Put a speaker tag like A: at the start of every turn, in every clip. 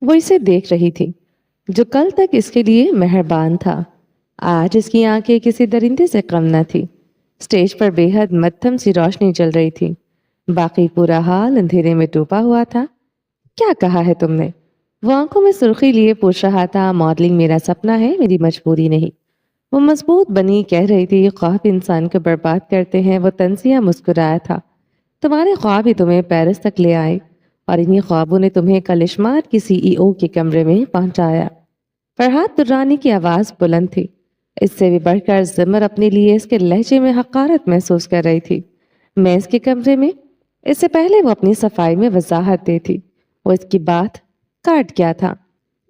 A: وہ اسے دیکھ رہی تھی جو کل تک اس کے لیے مہربان تھا۔ آج اس کی آنکھیں کسی درندے سے کم نہ تھی۔ اسٹیج پر بے حد مدھم سی روشنی چل رہی تھی، باقی پورا حال اندھیرے میں ڈوبا ہوا تھا۔ کیا کہا ہے تم نے؟ وہ آنکھوں میں سرخی لیے پوچھ رہا تھا۔ ماڈلنگ میرا سپنا ہے، میری مجبوری نہیں، وہ مضبوط بنی کہہ رہی تھی۔ خواب انسان کو برباد کرتے ہیں، وہ طنزیہ مسکرایا تھا۔ تمہارے خواب ہی تمہیں پیرس تک لے آئے اور انہی خوابوں نے تمہیں کلشمار کی CEO کے کمرے میں پہنچایا۔ فرحات درانی کی آواز بلند تھی، اس سے بھی بڑھ کر زمر اپنے لیے اس کے لہجے میں حقارت محسوس کر رہی تھی۔ میں اس کے کمرے میں؟ اس سے پہلے وہ اپنی صفائی میں وضاحت دیتی، وہ اس کی بات کاٹ گیا تھا۔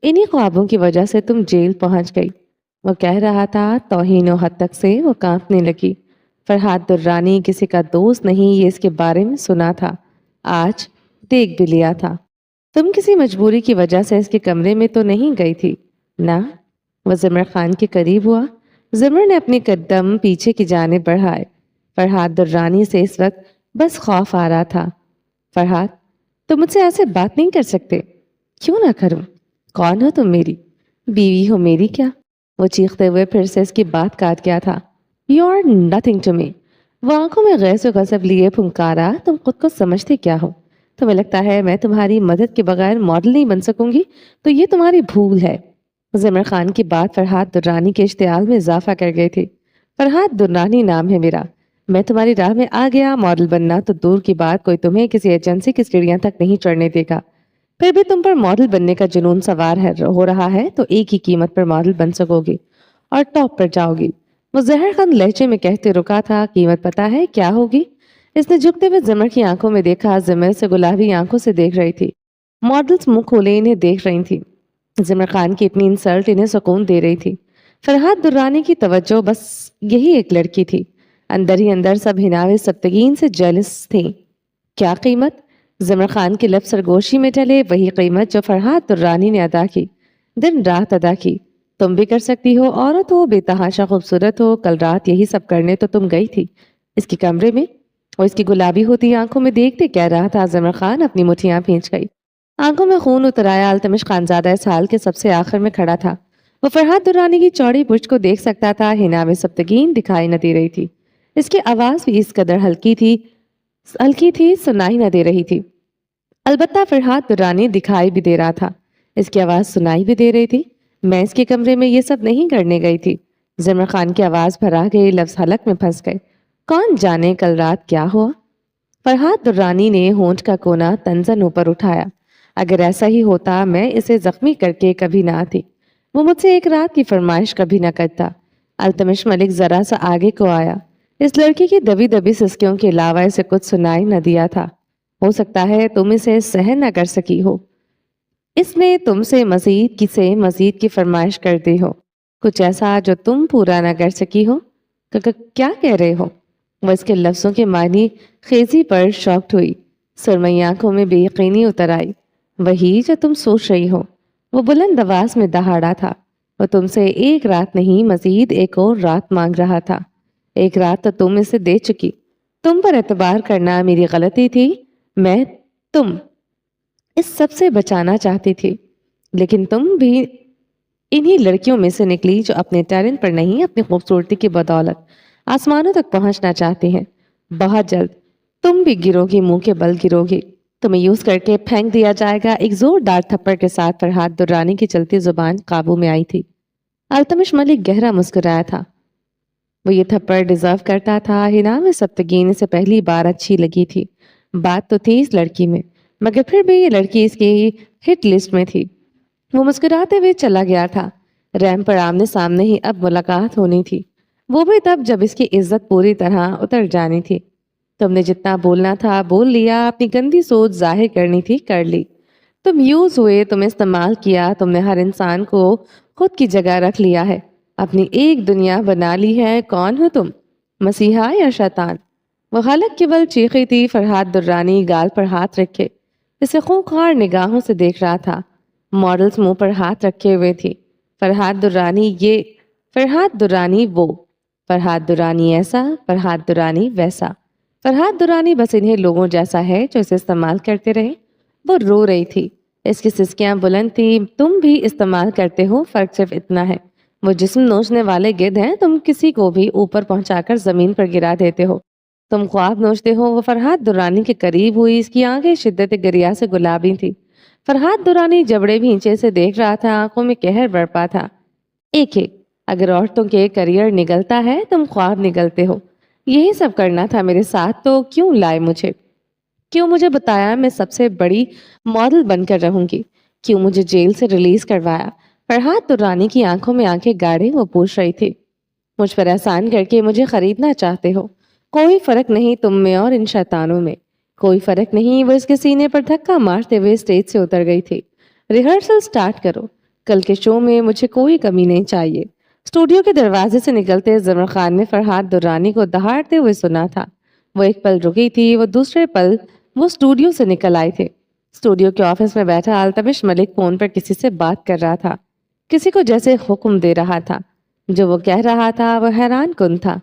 A: انہی خوابوں کی وجہ سے تم جیل پہنچ گئی، وہ کہہ رہا تھا۔ توہین و حد تک سے وہ کانپنے لگی۔ فرحات درانی کسی کا دوست نہیں، یہ اس کے بارے میں سنا تھا، آج دیکھ بھی لیا تھا۔ تم کسی مجبوری کی وجہ سے اس کے کمرے میں تو نہیں گئی تھی نا؟ وہ زمر خان کے قریب ہوا۔ زمر نے اپنے قدم پیچھے کی جانب بڑھائے۔ فرحات درانی سے اس وقت بس خوف آ رہا تھا۔ فرحات، تم مجھ سے ایسے بات نہیں کر سکتے۔ کیوں نہ کروں؟ کون ہو تم؟ میری بیوی ہو میری کیا؟ وہ چیختے ہوئے پھر سے اس کی بات کاٹ گیا تھا۔ You are nothing to me۔ وہ آنکھوں میں غیظ و غضب لیے پھنکارا۔ تم خود کو سمجھتے کیا ہو؟ تمہیں لگتا ہے میں تمہاری مدد کے بغیر ماڈل نہیں بن سکوں گی؟ تو یہ تمہاری بھول ہے۔ زمر خان کی بات فرحات درانی کے اشتعال میں اضافہ کر گئی تھی۔ فرحات درانی نام ہے میرا، میں تمہاری راہ میں آ گیا، ماڈل بننا تو دور کی بات، کوئی تمہیں کسی ایجنسی کی سیڑھیاں تک نہیں چڑھنے دے گا۔ پھر بھی تم پر ماڈل بننے کا جنون سوار ہو رہا ہے تو ایک ہی قیمت پر ماڈل بن سکو گی اور ٹاپ پر جاؤ گی، وہ زہر خند لہجے میں کہتے رکا تھا۔ قیمت پتہ ہے کیا ہوگی؟ اس نے جھکتے ہوئے زمر کی آنکھوں میں دیکھا۔ زمر سے گلابی آنکھوں سے دیکھ رہی تھی، ماڈلز منہ کھولے انہیں دیکھ رہی تھی۔ زمر خان کی اتنی انسلٹ انہیں سکون دے رہی تھی۔ فرحات درانی کی توجہ بس یہی ایک لڑکی تھی، اندر ہی اندر سب حناوے سبتگین سے جیلس تھیں۔ کیا قیمت؟ زمر خان کے لب سرگوشی میں ڈلے۔ وہی قیمت جو فرحات درانی نے ادا کی، دن رات ادا کی، تم بھی کر سکتی ہو۔ عورت ہو، بے تحاشا خوبصورت ہو، کل رات یہی سب کرنے تو تم گئی تھی اس کے کمرے میں۔ وہ اس کی گلابی ہوتی آنکھوں میں دیکھتے کہہ رہا تھا۔ زمر خان اپنی مٹھیاں بھینچ گئی، آنکھوں میں خون اتر آیا۔ التمش خانزادہ اس حال کے سب سے آخر میں کھڑا تھا، وہ فرحات درانی کی چوڑی پشت کو دیکھ سکتا تھا۔ حناوے سبتگین دکھائی نہ دے رہی تھی، اس کی آواز بھی اس قدر ہلکی تھی سنائی نہ دے رہی تھی۔ البتہ فرحات درانی دکھائی بھی دے رہا تھا، اس کی آواز سنائی بھی دے رہی تھی۔ میں اس کے کمرے میں یہ سب نہیں کرنے گئی تھی۔ زمر خان کی آواز بھرا گئی، لفظ حلق میں پھنس گئے۔ کون جانے کل رات کیا ہوا؟ فرحات درانی نے ہونٹ کا کونا تنزن اوپر اٹھایا۔ اگر ایسا ہی ہوتا میں اسے زخمی کر کے کبھی نہ آتی، وہ مجھ سے ایک رات کی فرمائش کبھی نہ کرتا۔ التمش ملک ذرا سا آگے کو آیا۔ اس لڑکی کی دبی دبی سسکیوں کے علاوہ اسے کچھ سنائی نہ دیا تھا۔ ہو سکتا ہے تم اسے سہن نہ کر سکی ہو، اس نے تم سے مزید کی فرمائش کر دی ہو، کچھ ایسا جو تم پورا نہ کر سکی ہو۔ کیا کہہ رہے ہو؟ وہ اس کے لفظوں کے معنی خیزی پر شاکڈ ہوئی، سرمئی آنکھوں میں بے یقینی اتر آئی۔ وہی جو تم سوچ رہی ہو، وہ بلند آواز میں دہاڑا تھا۔ وہ تم سے ایک رات نہیں، مزید ایک اور رات مانگ رہا تھا۔ ایک رات تو تم اسے دے چکی، تم پر اعتبار کرنا میری غلطی تھی، میں تم اس سب سے بچانا چاہتی تھی، لیکن تم بھی انہی لڑکیوں میں سے نکلی جو اپنے ٹیلنٹ پر نہیں، اپنی خوبصورتی کی بدولت آسمانوں تک پہنچنا چاہتی ہیں۔ بہت جلد تم بھی گرو گی، منہ کے بل گرو گی، تمہیں یوز کر کے پھینک دیا جائے گا۔ ایک زوردار تھپڑ کے ساتھ فرحات درانی کی چلتی زبان قابو میں آئی تھی۔ التمش ملک گہرا مسکرایا تھا، وہ یہ تھپڑ ڈیزرو کرتا تھا۔ حناوے سبتگین سے پہلی بار اچھی لگی تھی، بات تو تھی اس لڑکی میں، مگر پھر بھی یہ لڑکی اس کی ہٹ لسٹ میں تھی۔ وہ مسکراتے ہوئے چلا گیا تھا۔ ریمپ پر آمنے سامنے ہی اب ملاقات ہونی تھی، وہ بھی تب جب اس کی عزت پوری طرح اتر جانی تھی۔ تم نے جتنا بولنا تھا بول لیا، اپنی گندی سوچ ظاہر کرنی تھی کر لی۔ تم یوز ہوئے، تم استعمال کیا، تم نے ہر انسان کو خود کی جگہ رکھ لیا ہے، اپنی ایک دنیا بنا لی ہے۔ کون ہو تم، مسیحا یا شیطان؟ وہ حلق کے بل چیخی تھی۔ فرحات درانی گال پر ہاتھ رکھے اسے خونخوار نگاہوں سے دیکھ رہا تھا۔ ماڈلز منہ پر ہاتھ رکھے ہوئے تھی۔ فرحات درانی یہ، فرحات درانی وہ، فرحات درانی ایسا، فرحات درانی ویسا۔ فرحات درانی بس انہیں لوگوں جیسا ہے جو اسے استعمال کرتے رہے۔ وہ رو رہی تھی، اس کی سسکیاں بلند تھی. تم بھی استعمال کرتے ہو, فرق صرف اتنا ہے وہ جسم نوچنے والے گدھ ہیں, تم کسی کو بھی اوپر پہنچا کر زمین پر گرا دیتے ہو. تم خواب نوچتے ہو. وہ فرحات درانی کے قریب ہوئی. اس کی آنکھیں شدت گریا سے گلابی تھی. فرحات درانی جبڑے بھینچے سے دیکھ رہا تھا, آنکھوں میں قہر برپا تھا. ایک اگر عورتوں کے کریئر نگلتا ہے, تم خواب نگلتے ہو. یہی سب کرنا تھا میرے ساتھ, تو کیوں لائے مجھے؟ کیوں مجھے بتایا میں سب سے بڑی ماڈل بن کر رہوں گی؟ کیوں مجھے جیل سے ریلیز کروایا؟ فرحات درانی کی آنکھوں میں آنکھیں گاڑے وہ پوچھ رہی تھی. مجھ پر احسان کر کے مجھے خریدنا چاہتے ہو؟ کوئی فرق نہیں تم میں اور ان شیطانوں میں, کوئی فرق نہیں. وہ اس کے سینے پر دھکا مارتے ہوئے اسٹیج سے اتر گئی تھی. ریہرسل سٹارٹ کرو, کل کے شو میں مجھے کوئی کمی نہیں چاہیے. اسٹوڈیو کے دروازے سے نکلتے زمر خان نے فرحات درانی کو دہاڑتے ہوئے سنا تھا. وہ ایک پل رکی تھی, وہ دوسرے پل وہ اسٹوڈیو سے نکل آئے تھے. اسٹوڈیو کے آفس میں بیٹھا التمش ملک فون پر کسی سے بات کر رہا تھا, کسی کو جیسے حکم دے رہا تھا. جو وہ کہہ رہا تھا وہ حیران کن تھا.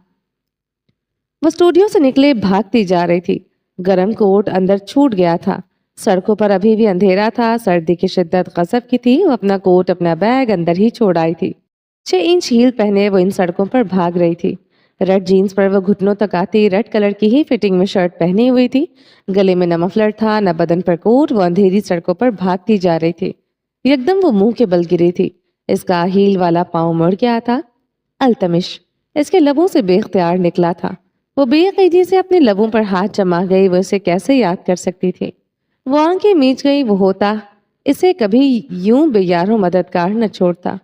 A: وہ اسٹوڈیو سے نکلے بھاگتی جا رہی تھی. گرم کوٹ اندر چھوٹ گیا تھا. سڑکوں پر ابھی بھی اندھیرا تھا, سردی کی شدت غضب کی تھی. وہ اپنا کوٹ اپنا بیگ اندر ہی چھوڑ آئی تھی. 6 انچ ہیل پہنے وہ ان سڑکوں پر بھاگ رہی تھی. ریڈ جینز پر وہ گھٹنوں تک آتی ریڈ کلر کی ہی فٹنگ میں شرٹ پہنی ہوئی تھی. گلے میں نہ مفلر تھا نہ بدن پر کوٹ. وہ اندھیری سڑکوں پر بھاگتی جا رہی تھی. یکدم وہ منہ کے بل گری تھی. اس کا ہیل والا پاؤں مڑ گیا تھا. التمش اس کے لبوں سے بے اختیار نکلا تھا. وہ بے عقیدی سے اپنے لبوں پر ہاتھ جما گئی. وہ اسے کیسے یاد کر سکتی تھی؟ وہ آنکھیں میچ گئی. وہ ہوتا اسے کبھی یوں بے یارو مددگار نہ چھوڑتا,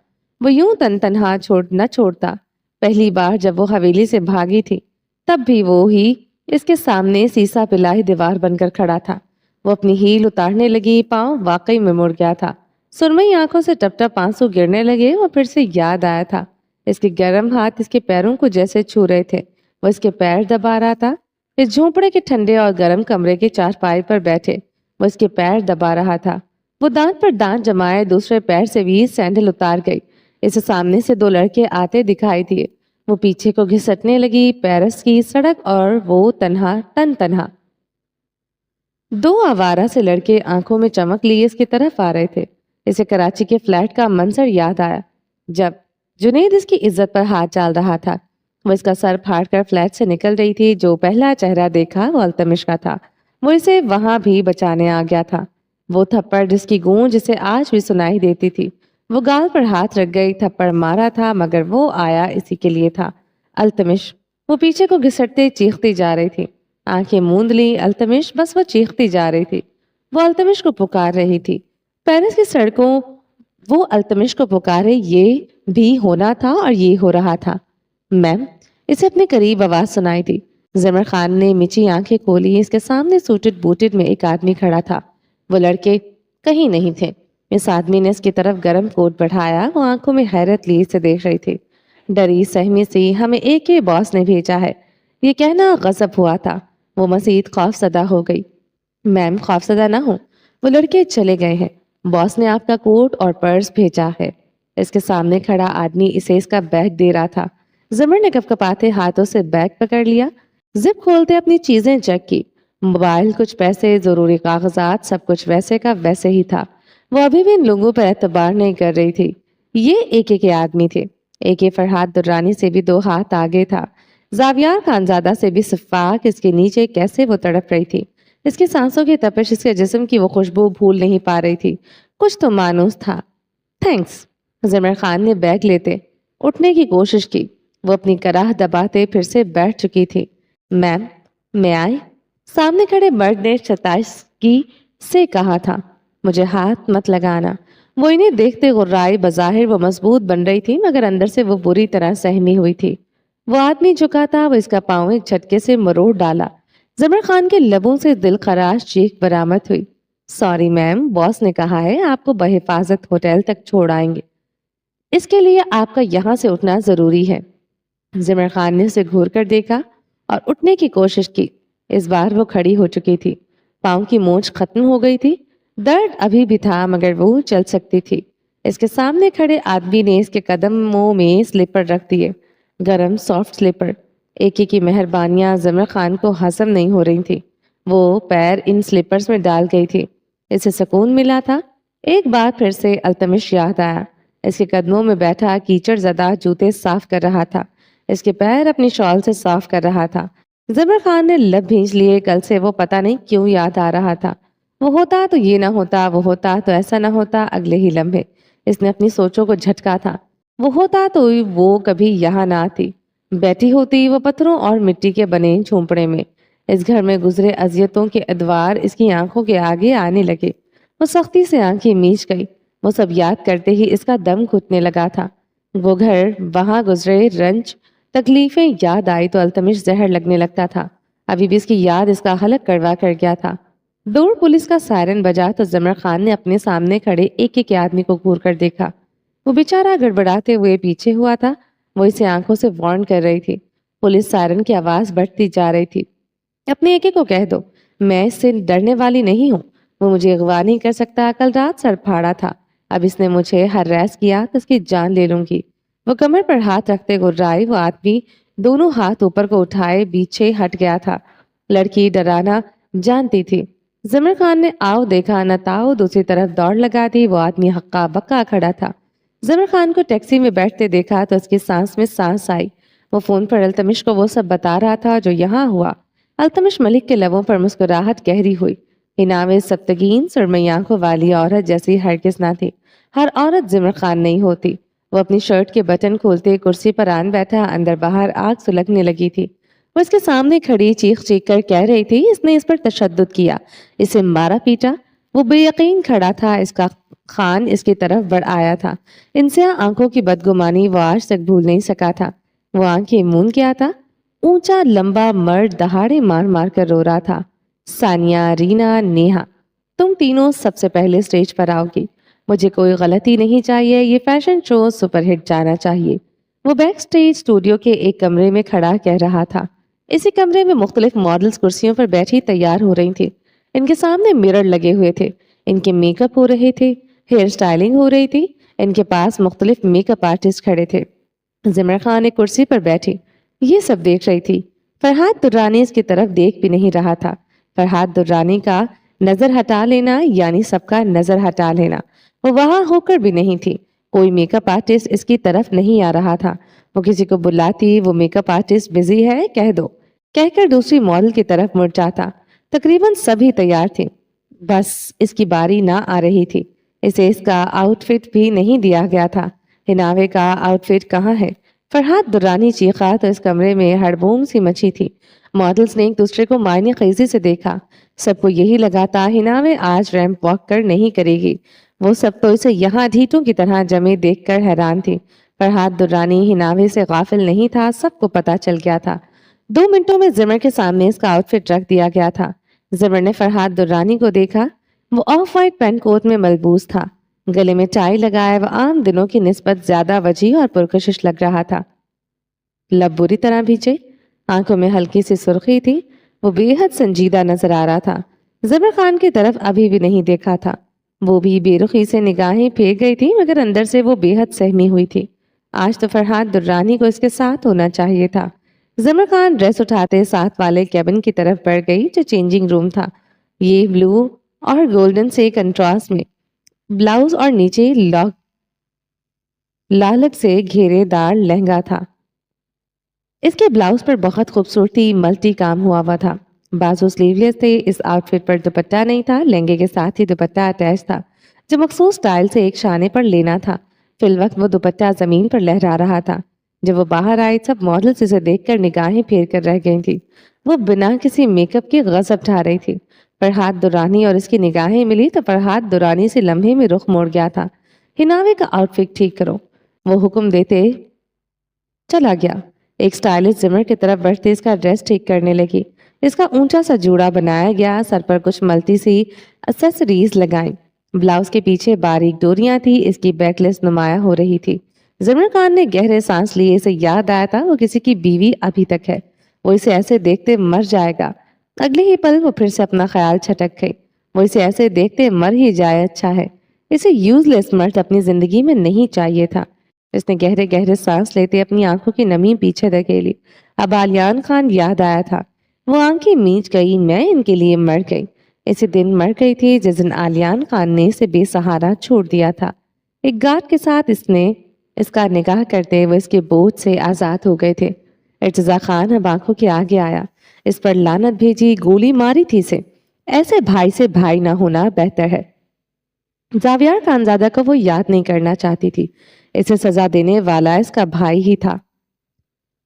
A: وہ یوں تنہا نہ چھوڑتا. پہلی بار جب وہ حویلی سے بھاگی تھی تب بھی وہی اس کے سامنے سیسا پلائی دیوار بن کر کھڑا تھا. وہ اپنی ہیل اتارنے لگی. پاؤں واقعی میں مڑ گیا تھا. سرمئی آنکھوں سے ٹپ ٹپ آنسو گرنے لگے. وہ پھر سے یاد آیا تھا. اس کے گرم ہاتھ اس کے پیروں کو جیسے چھو رہے تھے. وہ اس کے پیر دبا رہا تھا. اس جھونپڑے کے ٹھنڈے اور گرم کمرے کے چارپائی پر بیٹھے وہ اس کے پیر دبا رہا تھا. وہ دانت پر دانت جمائے دوسرے پیر سے بھی سینڈل اتار گئی. اسے سامنے سے 2 لڑکے آتے دکھائی دیے. وہ پیچھے کو گھسٹنے لگی. پیرس کی سڑک اور وہ تنہا 2 آوارہ سے لڑکے آنکھوں میں چمک لیے اس کی طرف آ رہے تھے. اسے کراچی کے فلیٹ کا منظر یاد آیا جب جنید اس کی عزت پر ہاتھ ڈال رہا تھا. وہ اس کا سر پھاڑ کر فلیٹ سے نکل رہی تھی. جو پہلا چہرہ دیکھا وہ التمش کا تھا. وہ اسے وہاں بھی بچانے آ گیا تھا. وہ تھپڑ جس کی گونج جسے آج بھی سنائی دیتی تھی. وہ گال پر ہاتھ رکھ گئی. تھپڑ مارا تھا مگر وہ آیا اسی کے لیے تھا. التمش وہ پیچھے کو گھسٹتے چیختی جا رہی تھی. آنکھیں موند لی التمش, بس وہ چیختی جا رہی تھی. وہ التمش کو پکار رہی تھی. پیرس کی سڑکوں وہ التمش کو پکارے. یہ بھی ہونا تھا اور یہ ہو رہا تھا. میم اسے اپنے قریب آواز سنائی تھی. زمر خان نے مچی آنکھیں کھولی. اس کے سامنے سوٹڈ بوٹڈ میں ایک آدمی کھڑا تھا. وہ لڑکے کہیں نہیں تھے. اس آدمی نے اس کی طرف گرم کوٹ بڑھایا. وہ آنکھوں میں حیرت لی سے دیکھ رہی تھی. ڈری سہمی سی, ہمیں ایک کے باس نے بھیجا ہے. یہ کہنا غضب ہوا تھا. وہ مزید خوف زدہ ہو گئی. میم خوف زدہ نہ ہو, وہ لڑکے چلے گئے ہیں. باس نے آپ کا کوٹ اور پرس بھیجا ہے. اس کے سامنے کھڑا آدمی اسے اس کا بیگ دے رہا تھا. زمر نے کپکپاتے ہاتھوں سے بیگ پکڑ لیا. زپ کھولتے اپنی چیزیں چیک کی. موبائل, کچھ پیسے, ضروری کاغذات, سب کچھ ویسے کا ویسے ہی تھا. وہ ابھی بھی ان لوگوں پر اعتبار نہیں کر رہی تھی. یہ ایک کے آدمی تھے. ایک فرحات درانی سے بھی 2 ہاتھ آگے تھا. زاویار خانزادہ سے بھی صفاق. اس کے نیچے کیسے وہ تڑپ رہی تھی. اس کی سانسوں کی تپش, اس کے جسم کی وہ خوشبو بھول نہیں پا رہی تھی. کچھ تو مانوس تھا. تھینکس. زمر خان نے بیگ لیتے اٹھنے کی کوشش کی. وہ اپنی کراہ دباتے پھر سے بیٹھ چکی تھی. میم میں آئی, سامنے کھڑے مرد نے شائستگی سے کہا تھا. مجھے ہاتھ مت لگانا. وہ انہیں دیکھتے غرائی. بظاہر وہ مضبوط بن رہی تھی مگر اندر سے وہ بری طرح سہمی ہوئی تھی. وہ آدمی جھکا تھا. وہ اس کا پاؤں ایک جھٹکے سے مروڑ ڈالا. زمر خان کے لبوں سے دل خراش چیخ برآمد ہوئی. سوری میم, باس نے کہا ہے آپ کو بحفاظت ہوٹل تک چھوڑ آئیں گے. اس کے لیے آپ کا یہاں سے اٹھنا ضروری ہے. زمر خان نے اسے گھور کر دیکھا اور اٹھنے کی کوشش کی. اس بار وہ کھڑی ہو چکی تھی. پاؤں کی مونچھ ختم ہو گئی تھی. درد ابھی بھی تھا مگر وہ چل سکتی تھی. اس کے سامنے کھڑے آدمی نے اس کے قدموں میں سلیپر رکھ دیے. گرم سافٹ سلیپر. ایک کی مہربانیاں زمر خان کو ہضم نہیں ہو رہی تھی. وہ پیر ان سلیپرز میں ڈال گئی تھی. اسے سکون ملا تھا. ایک بار پھر سے التمش یاد آیا۔ اس کے قدموں میں بیٹھا کیچڑ زدہ جوتے صاف کر رہا تھا، اس کے پیر اپنی شال سے صاف کر رہا تھا۔ زبر خان نے لب بھینچ لیے، کل سے وہ پتہ نہیں کیوں یاد آ رہا تھا۔ وہ ہوتا تو یہ نہ ہوتا، وہ ہوتا تو ایسا نہ ہوتا۔ اگلے ہی لمحے اس نے اپنی سوچوں کو جھٹکا تھا۔ وہ ہوتا تو وہ کبھی یہاں نہ آتی، بیٹھی ہوتی وہ پتھروں اور مٹی کے بنے جھونپڑے میں۔ اس گھر میں گزرے اذیتوں کے ادوار اس کی آنکھوں کے آگے آنے لگے۔ وہ سختی سے آنکھیں میچ گئی۔ وہ سب یاد کرتے ہی اس کا دم گھٹنے لگا تھا۔ وہ گھر، وہاں گزرے رنج، تکلیفیں یاد آئی تو التمش زہر لگنے لگتا تھا۔ ابھی بھی اس کی یاد اس کا حلق کڑوا کر گیا تھا۔ دور پولیس کا سائرن بجا تو زمر خان نے اپنے سامنے کھڑے ایک ایک آدمی کو گھور کر دیکھا۔ وہ بیچارہ گڑبڑاتے ہوئے پیچھے ہوا تھا۔ وہ اسے آنکھوں سے وارن کر رہی تھی۔ پولیس سائرن کی آواز بڑھتی جا رہی تھی۔ اپنے ایک کو کہہ دو، میں اس سے ڈرنے والی نہیں ہوں۔ وہ مجھے اغوا نہیں کر سکتا۔ کل رات سر پھاڑا تھا، اب اس نے مجھے ہراس کیا تو اس کی جان لے لوں گی۔ وہ کمر پر ہاتھ رکھتے گرائے۔ وہ آدمی دونوں ہاتھ اوپر کو اٹھائے پیچھے ہٹ گیا تھا۔ لڑکی ڈرانا جانتی تھی۔ زمر خان نے آؤ دیکھا نہ تاؤ، دوسری طرف دوڑ لگا دی۔ وہ آدمی ہکا بکا کھڑا تھا۔ زمر خان کو ٹیکسی میں بیٹھتے دیکھا تو اس کی سانس میں سانس آئی۔ وہ فون پر التمش کو وہ سب بتا رہا تھا جو یہاں ہوا۔ التمش ملک کے لبوں پر مسکراہٹ گہری ہوئی۔ ہناوے سبتگین سرمئی آنکھوں والی عورت جیسی ہرگز نہ تھی۔ ہر عورت زمر خان نہیں ہوتی۔ وہ اپنی شرٹ کے بٹن کھولتے کرسی پر آن بیٹھا، اندر باہر آگ سلگنے لگی تھی۔ وہ اس کے سامنے کھڑی چیخ چیخ کر کہہ رہی تھی اس نے اس پر تشدد کیا، اسے مارا پیٹا۔ وہ بے یقین کھڑا تھا۔ اس کا خان اس کی طرف بڑھ آیا تھا۔ ان سے آنکھوں کی بدگمانی وہ آج تک بھول نہیں سکا تھا۔ وہ آنکھیں مون کیا تھا؟ اونچا لمبا مرد دہاڑے مار مار کر رو رہا تھا۔ ثانیہ، رینا، نیہا، تم تینوں سب سے پہلے سٹیج پر آؤ گی۔ مجھے کوئی غلطی نہیں چاہیے، یہ فیشن شو سپر ہٹ جانا چاہیے۔ وہ بیک سٹیج اسٹوڈیو کے ایک کمرے میں کھڑا کہہ رہا تھا۔ اسی کمرے میں مختلف ماڈلز کرسیوں پر بیٹھی تیار ہو رہی تھی۔ ان کے سامنے مرر لگے ہوئے تھے، ان کے میک اپ ہو رہے تھے، ہیئر سٹائلنگ ہو رہی تھی۔ ان کے پاس مختلف میک اپ آرٹسٹ کھڑے تھے۔ زمر خان ایک کرسی پر بیٹھی یہ سب دیکھ رہی تھی۔ فرحات درانی اس کی طرف دیکھ بھی نہیں رہا تھا۔ فرحات درانی کا نظر ہٹا لینا یعنی سب کا نظر ہٹا لینا۔ وہ وہاں ہو کر بھی نہیں تھی۔ کوئی میک اپ آرٹسٹ اس کی طرف نہیں آ رہا تھا۔ وہ کسی کو بلاتی، وہ میک اپ آرٹسٹ بزی ہے کہہ دو، کہہ کر دوسری ماڈل کی طرف مڑ جاتا۔ تقریباً سبھی تیار تھے، بس اس کی باری نہ آ رہی تھی۔ اسے اس کا آؤٹ فٹ بھی نہیں دیا گیا تھا۔ ہناوے کا آؤٹ فٹ کہاں ہے؟ فرحات درانی چیخا تو اس کمرے میں ہڑبونگ سی مچی تھی۔ ماڈلز نے ایک دوسرے کو معنی خیزی سے دیکھا۔ سب کو یہی لگا تھا ہناوے آج ریمپ واک کر نہیں کرے گی۔ وہ سب تو اسے یہاں ڈھیٹوں کی طرح جمے دیکھ کر حیران تھی۔ فرحات درانی ہناوے سے غافل نہیں تھا، سب کو پتا چل گیا تھا۔ 2 منٹوں میں زمر کے سامنے اس کا آؤٹ فٹ رکھ دیا گیا تھا۔ زمر نے فرحات درانی کو دیکھا۔ وہ آف وائٹ پینٹ کوٹ میں ملبوس تھا، گلے میں ٹائی لگائے۔ وہ عام دنوں کی نسبت زیادہ وجیح اور پرکشش لگ رہا تھا۔ لب بری طرح بھیجے، آنکھوں میں ہلکی سی سرخی تھی۔ وہ بے حد سنجیدہ نظر آ رہا تھا۔ زمر خان کی طرف ابھی بھی نہیں دیکھا تھا۔ وہ بھی بے رخی سے نگاہیں پھیر گئی تھی، مگر اندر سے وہ بے حد سہمی ہوئی تھی۔ آج تو فرحات درانی کو اس کے ساتھ ہونا چاہیے تھا۔ زمر خان ڈریس اٹھاتے ساتھ والے کیبن کی طرف بڑھ گئی جو چینجنگ روم تھا۔ یہ بلو اور گولڈن سے کنٹراسٹ میں بلاؤز اور نیچے لالک سے گھیرے دار لہنگا تھا۔ اس کے بلاؤز پر بہت خوبصورتی ملٹی کام ہوا ہوا تھا۔ بازو سلیو لیس تھے۔ اس آؤٹ فٹ پر دوپٹہ نہیں تھا، لہنگے کے ساتھ ہی دوپٹہ اٹیچ تھا جو مخصوص سٹائل سے ایک شانے پر لینا تھا۔ فی الوقت وہ دوپٹہ زمین پر لہرا رہا تھا۔ جب وہ باہر آئی سب ماڈلز اسے دیکھ کر نگاہیں پھیر کر رہ گئی تھی۔ وہ بنا کسی میک اپ کے غضب ڈھا رہی تھی۔ فرحات درانی اور اس کی نگاہیں ملی تو فرحات درانی سے لمحے میں رخ موڑ گیا تھا۔ ہناوے کا آؤٹ فٹ ٹھیک کرو، وہ حکم دیتے چلا گیا۔ ایک سٹائلسٹ زمر کی طرف بڑھتے اس کا ڈریس ٹھیک کرنے لگی۔ اس کا اونچا سا جوڑا بنایا گیا، سر پر کچھ ملتی سی ایکسیسریز لگائیں۔ بلاؤز کے پیچھے باریک ڈوریاں تھی، اس کی بیک لیس نمایاں ہو رہی تھی۔ زمر خان نے گہرے سانس لیے، اسے یاد آیا تھا وہ کسی کی بیوی ابھی تک ہے، وہ اسے ایسے دیکھتے مر جائے گا۔ اگلے ہی پل وہ پھر سے اپنا خیال چھٹک گئی، وہ اسے ایسے دیکھتے مر ہی جائے اچھا ہے۔ اسے یوز لیس مرد اپنی زندگی میں نہیں چاہیے تھا۔ اس نے گہرے گہرے سانس لیتے اپنی آنکھوں کی نمی پیچھے دھکیلی۔ اب آلیان خان یاد آیا تھا۔ وہ آنکھیں میچ گئی، میں ان کے لیے مر گئی۔ اسی دن مر گئی تھی جس دن عالیان خان نے اسے بے سہارا چھوڑ دیا تھا۔ ایک گارڈ کے ساتھ اس کا نکاح کرتے وہ اس کے بوجھ سے آزاد ہو گئے تھے۔ ارتضیٰ خان اب آنکھوں کے آگے آیا، اس پر لعنت بھیجی، گولی ماری تھی اسے۔ ایسے بھائی سے بھائی نہ ہونا بہتر ہے۔ زاویار خانزادہ کو وہ یاد نہیں کرنا چاہتی تھی، اسے سزا دینے والا اس کا بھائی ہی تھا۔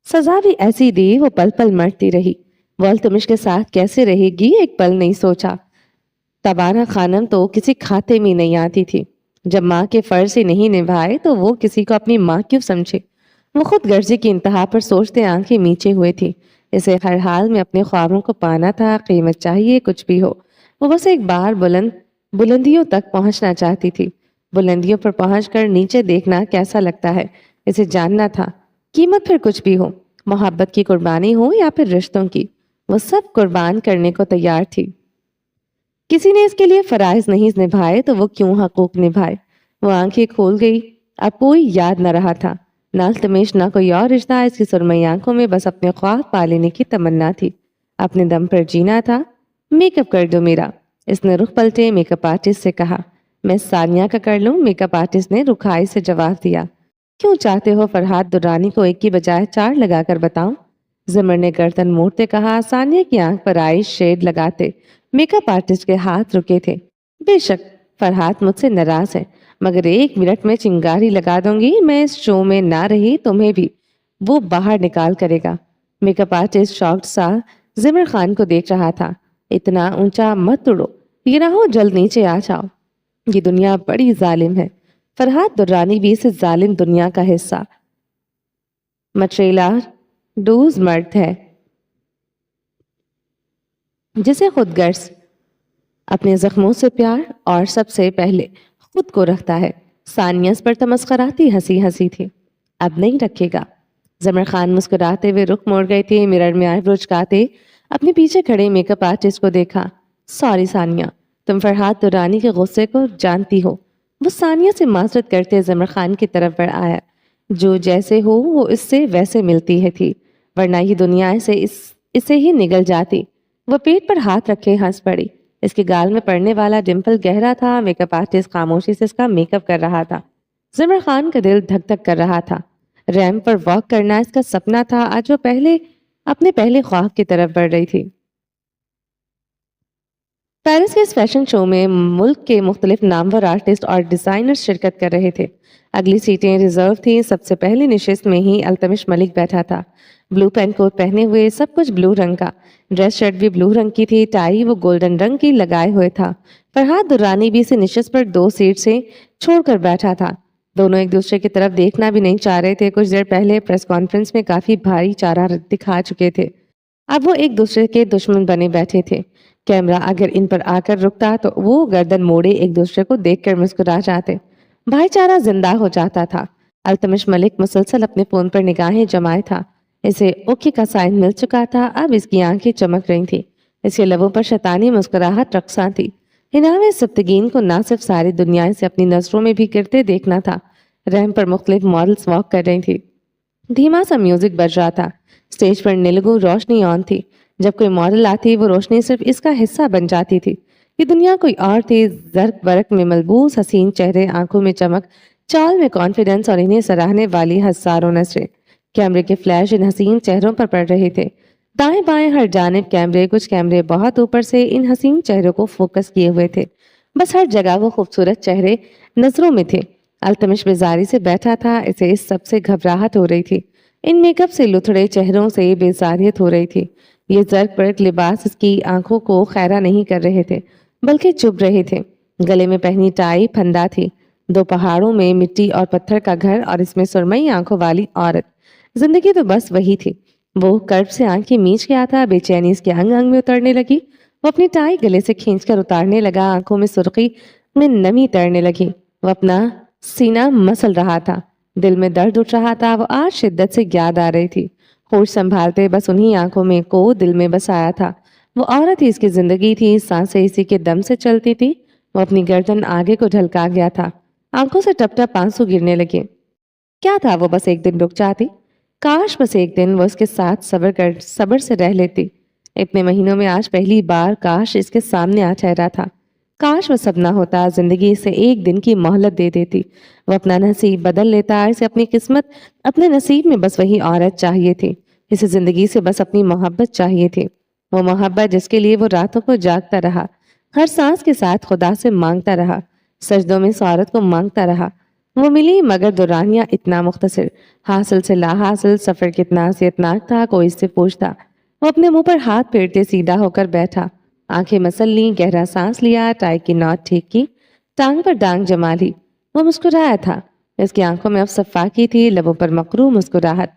A: سزا بھی ایسی دی، وہ پل پل مرتی رہی۔ وہ التمش کے ساتھ کیسے رہے گی ایک پل نہیں سوچا۔ تبانہ خانم تو کسی کھاتے میں نہیں آتی تھی۔ جب ماں کے فرض ہی نہیں نبھائے تو وہ کسی کو اپنی ماں کیوں سمجھے؟ وہ خود غرضی کی انتہا پر سوچتے آنکھیں میچے ہوئے تھی۔ اسے ہر حال میں اپنے خوابوں کو پانا تھا، قیمت چاہیے کچھ بھی ہو۔ وہ بس ایک بار بلندیوں تک پہنچنا چاہتی تھی۔ بلندیوں پر پہنچ کر نیچے دیکھنا کیسا لگتا ہے اسے جاننا تھا۔ قیمت پھر کچھ بھی ہو، محبت کی قربانی ہو یا پھر رشتوں کی، وہ سب قربان کرنے کو تیار تھی۔ کسی نے اس کے لیے فرائض نہیں نبھائے تو وہ کیوں حقوق نبھائے؟ وہ آنکھیں کھول گئی، اب کوئی یاد نہ رہا تھا، نہ التمش نہ کوئی اور رشتہ۔ اس کی سرمئی آنکھوں میں بس اپنے خواب پا لینے کی تمنا تھی، اپنے دم پر جینا تھا۔ میک اپ کر دو میرا، اس نے رخ پلٹے میک اپ آرٹسٹ سے کہا۔ میں ثانیہ کا کر لوں، میک اپ آرٹسٹ نے رکھائی سے جواب دیا۔ کیوں چاہتے ہو فرحات درانی کو ایک کی بجائے 4 لگا کر بتاؤں؟ زمر نے گردن موڑتے کہا۔ ثانیہ کی آنکھ پر آئی شیڈ لگاتے میک اپ آرٹسٹ کے ہاتھ رکے تھے۔ بے شک فرحات مجھ سے ناراض ہے، مگر 1 منٹ میں چنگاری لگا دوں گی۔ میں اس شو میں نہ رہی تمہیں بھی وہ باہر نکال کرے گا۔ میک اپ آرٹسٹ شاکڈ سا زمر خان کو دیکھ رہا تھا۔ اتنا اونچا مت اڑو، یہ نہ ہو جلد نیچے آ جاؤ، یہ دنیا بڑی ظالم ہے۔ فرحات درانی بھی اس ظالم دنیا کا حصہ مٹریلا ڈوز مرد ہے جسے خود غرض اپنے زخموں سے پیار اور سب سے پہلے خود کو رکھتا ہے۔ ثانیہ اس پر تمسخراتی ہنسی ہنسی تھی۔ اب نہیں رکھے گا؟ زمر خان مسکراتے ہوئے رخ موڑ گئے تھے۔ مرر میں آئیبرو چکاتے اپنے پیچھے کھڑے میک اپ آرٹسٹ کو دیکھا۔ سوری ثانیہ، تم فرحات درانی کے غصے کو جانتی ہو۔ وہ ثانیہ سے معذرت کرتے زمر خان کی طرف بڑھ آیا۔ جو جیسے ہو وہ اس سے ویسے ملتی ہے تھی، ورنہ یہ دنیا اسے ہی نگل جاتی۔ وہ پیٹ پر ہاتھ رکھے ہنس پڑی۔ اس کے گال میں پڑنے والا ڈمپل گہرا تھا۔ میک اپ آرٹسٹ خاموشی سے اس کا میک اپ کر رہا تھا۔ زمر خان کا دل دھک دھک کر رہا تھا۔ ریمپ پر واک کرنا اس کا سپنا تھا، آج وہ اپنے پہلے خواب کی طرف بڑھ رہی تھی۔ پیرس کے اس فیشن شو میں ملک کے مختلف نامور آرٹسٹ اور ڈیزائنر شرکت کر رہے تھے۔ اگلی سیٹیں ریزرو تھیں۔ سب سے پہلی نشست میں ہی التمش ملک بیٹھا تھا، بلو پین کوٹ پہنے ہوئے، سب کچھ بلو رنگ کا۔ ڈریس شرٹ بھی بلو رنگ کی تھی، ٹائی وہ گولڈن رنگ کی لگائے ہوئے تھا۔ فرحات درانی بھی اسے نشست پر 2 سیٹ سے چھوڑ کر بیٹھا تھا۔ دونوں ایک دوسرے کی طرف دیکھنا بھی نہیں چاہ رہے تھے۔ کچھ دیر پہلے پریس کانفرنس میں کافی بھاری چارہ دکھا چکے تھے، اب وہ ایک دوسرے کے دشمن بنے بیٹھے تھے۔ کیمرہ اگر ان پر آ کر رکتا تو وہ گردن موڑے ایک دوسرے کو دیکھ کر مسکرا جاتے، بھائی چارہ زندہ ہو جاتا تھا۔ التمش ملک مسلسل اپنے فون پر نگاہیں جمائے تھا۔ اسے اوکے کا سائن مل چکا تھا، اب اس کی آنکھیں چمک رہی تھی، اس کے لبوں پر شیطانی مسکراہٹ رقصاں تھی۔ ہناوے سبتگین کو نہ صرف ساری دنیا سے اپنی نظروں میں بھی گرتے دیکھنا تھا۔ ریمپ پر مختلف ماڈلز واک کر رہی تھی، دھیما سا میوزک بج رہا تھا۔ اسٹیج پر نیلگو روشنی آن تھی، جب کوئی ماڈل آتی وہ روشنی صرف اس کا حصہ بن جاتی تھی۔ یہ دنیا کوئی اور تھی، زرق برق میں ملبوس حسین چہرے، آنکھوں میں چمک، چال میں کانفیڈنس اور انہیں سراہنے والی ہزاروں نظریں۔ کیمرے کے فلیش ان حسین چہروں پر پڑ رہے تھے، دائیں بائیں ہر جانب کیمرے، کچھ کیمرے بہت اوپر سے ان حسین چہروں کو فوکس کیے ہوئے تھے۔ بس ہر جگہ وہ خوبصورت چہرے نظروں میں تھے۔ التمش بیزاری سے بیٹھا تھا، اسے اس سب سے گھبراہٹ ہو رہی تھی، ان میک اپ سے لتھڑے چہروں سے بیزاریت ہو رہی تھی۔ یہ زرق برق لباس اس کی آنکھوں کو خیرہ نہیں کر رہے تھے، بلکہ چبھ رہے تھے۔ گلے میں پہنی ٹائی پھندا تھی، 2 پہاڑوں میں مٹی اور پتھر کا گھر اور اس میں سرمئی آنکھوں والی عورت۔ زندگی تو بس وہی تھی۔ وہ کرب سے آنکھیں میچ گیا تھا، بے چینی اس کے انگ انگ میں اترنے لگی۔ وہ اپنی ٹائی گلے سے کھینچ کر اتارنے لگا، آنکھوں میں سرخی میں نمی تیرنے لگی۔ وہ اپنا سینہ مسل رہا تھا، دل میں درد اٹھ رہا تھا، وہ آج شدت سے یاد آ رہی تھی۔ ہوش سنبھالتے بس انہی آنکھوں میں کو دل میں بسایا تھا۔ وہ عورت ہی اس کی زندگی تھی، سانسیں اسی کے دم سے چلتی تھی۔ وہ اپنی گردن آگے کو ڈھلکا گیا تھا، آنکھوں سے ٹپ ٹپ آنسو گرنے لگے۔ کیا تھا وہ بس ایک دن رک جاتی، کاش بس ایک دن وہ اس کے ساتھ صبر سے رہ لیتی، اتنے مہینوں میں آج پہلی بار کاش اس کے سامنے آ ٹھہرا تھا۔ کاش وہ سب نہ ہوتا، زندگی اسے ایک دن کی مہلت دے دیتی، وہ اپنا نصیب بدل لیتا، اسے اپنی قسمت، اپنے نصیب میں بس وہی عورت چاہیے تھی، اسے زندگی سے بس اپنی محبت چاہیے تھی، وہ محبت جس کے لیے وہ راتوں کو جاگتا رہا، ہر سانس کے ساتھ خدا سے مانگتا رہا، سجدوں میں اس عورت کو مانگتا رہا۔ وہ ملی مگر دورانیہ اتنا مختصر، حاصل سے لا حاصل، سفر کتنا اذیتناک تھا کوئی اس سے پوچھتا۔ وہ اپنے منہ پر ہاتھ پھیرتے سیدھا ہو کر بیٹھا، آنکھیں مسل لیں، گہرا سانس لیا، ٹائی کی نوٹ ٹھیک کی، ٹانگ پر ڈانگ جما لی۔ وہ مسکرایا تھا، اس کی آنکھوں میں اب صفاقی تھی، لبوں پر مکروہ مسکراہٹ۔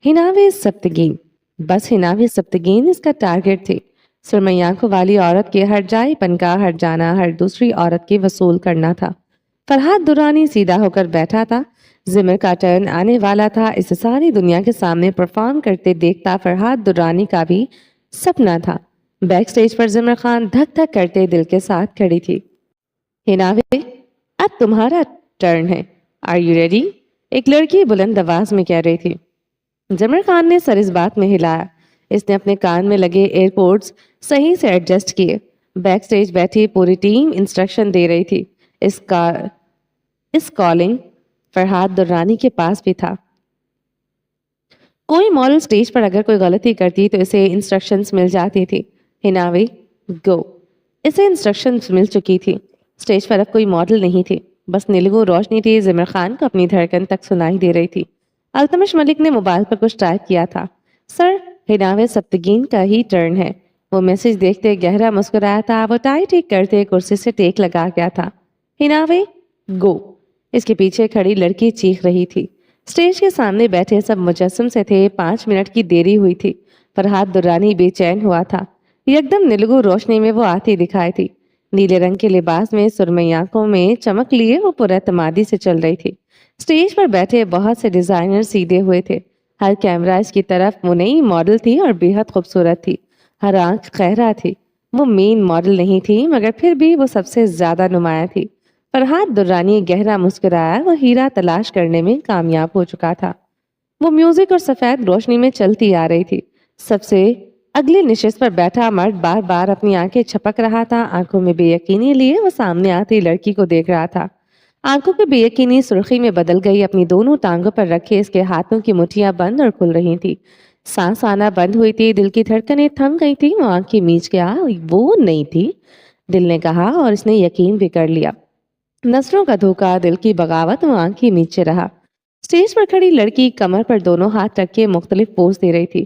A: ہناوے سبتگین، بس ہناوے سبتگین اس کا ٹارگٹ تھی۔ سرمئی آنکھوں والی عورت کے ہٹ جائے پن کا ہٹ جانا ہر دوسری عورت کے وصول کرنا تھا۔ فرحات درانی سیدھا ہو کر بیٹھا تھا، زمر کا ٹرن آنے والا تھا، اسے ساری دنیا کے سامنے پرفارم کرتے دیکھتا فرحات درانی کا بھی سپنا تھا۔ بیک سٹیج پر زمر خان دھک دھک کرتے دل کے ساتھ کھڑی تھی۔ ہناوے، اب تمہارا ٹرن ہے، آر یو ریڈی؟ ایک لڑکی بلند آواز میں کہہ رہی تھی۔ زمر خان نے سر اس بات میں ہلایا، اس نے اپنے کان میں لگے ایئرپورٹس صحیح سے ایڈجسٹ کیے۔ بیک سٹیج بیٹھی پوری ٹیم انسٹرکشن دے رہی تھی، اس کالنگ فرحات درانی کے پاس بھی تھا۔ کوئی ماڈل سٹیج پر اگر کوئی غلطی کرتی تو اسے انسٹرکشنز مل جاتی تھی۔ ہناوے گو، اسے انسٹرکشنز مل چکی تھی۔ سٹیج پر اب کوئی ماڈل نہیں تھی، بس نیلگوں روشنی تھی۔ زمر خان کو اپنی دھڑکن تک سنائی دے رہی تھی۔ التمش ملک نے موبائل پر کچھ ٹائپ کیا تھا۔ سر، ہناوے سبتگین کا ہی ٹرن ہے۔ وہ میسج دیکھتے گہرا مسکرایا تھا، وہ ٹائی ٹھیک کرتے کرسی سے ٹیک لگا گیا تھا۔ ہناوے گو، اس کے پیچھے کھڑی لڑکی چیخ رہی تھی۔ سٹیج کے سامنے بیٹھے سب مجسم سے تھے، 5 منٹ کی دیری ہوئی تھی۔ فرحات درانی بے چین ہوا تھا، یکدم نیلگوں روشنی میں وہ آتی دکھائی تھی۔ نیلے رنگ کے لباس میں سرمئی آنکھوں میں چمک لیے وہ پر اعتمادی سے چل رہی تھی۔ سٹیج پر بیٹھے بہت سے ڈیزائنر سیدھے ہوئے تھے، ہر کیمرہ اس کی طرف، وہ نئی ماڈل تھی اور بے حد خوبصورت تھی، ہر آنکھ خیرہ تھی۔ وہ مین ماڈل نہیں تھی مگر پھر بھی وہ سب سے زیادہ نمایاں تھی۔ فرحات درانی گہرا مسکرایا، وہ ہیرا تلاش کرنے میں کامیاب ہو چکا تھا۔ وہ میوزک اور سفید روشنی میں چلتی آ رہی تھی۔ سب سے اگلی نشست پر بیٹھا مرد بار بار اپنی آنکھیں چھپک رہا تھا، آنکھوں میں بے یقینی لیے وہ سامنے آتی لڑکی کو دیکھ رہا تھا۔ آنکھوں کی بے یقینی سرخی میں بدل گئی، اپنی دونوں ٹانگوں پر رکھے اس کے ہاتھوں کی مٹھیاں بند اور کھل رہی تھی، سانس آنا بند ہوئی تھی، دل کی دھڑکنیں تھم گئی تھی۔ وہ آنکھیں میچ گیا، وہ نہیں تھی، دل نے کہا اور اس نے یقین بھی کر لیا۔ نظروں کا دھوکا، دل کی بغاوت، وہ آنکھیں نیچے رہا۔ سٹیج پر کھڑی لڑکی کمر پر دونوں ہاتھ رکھ کے مختلف پوز دے رہی تھی۔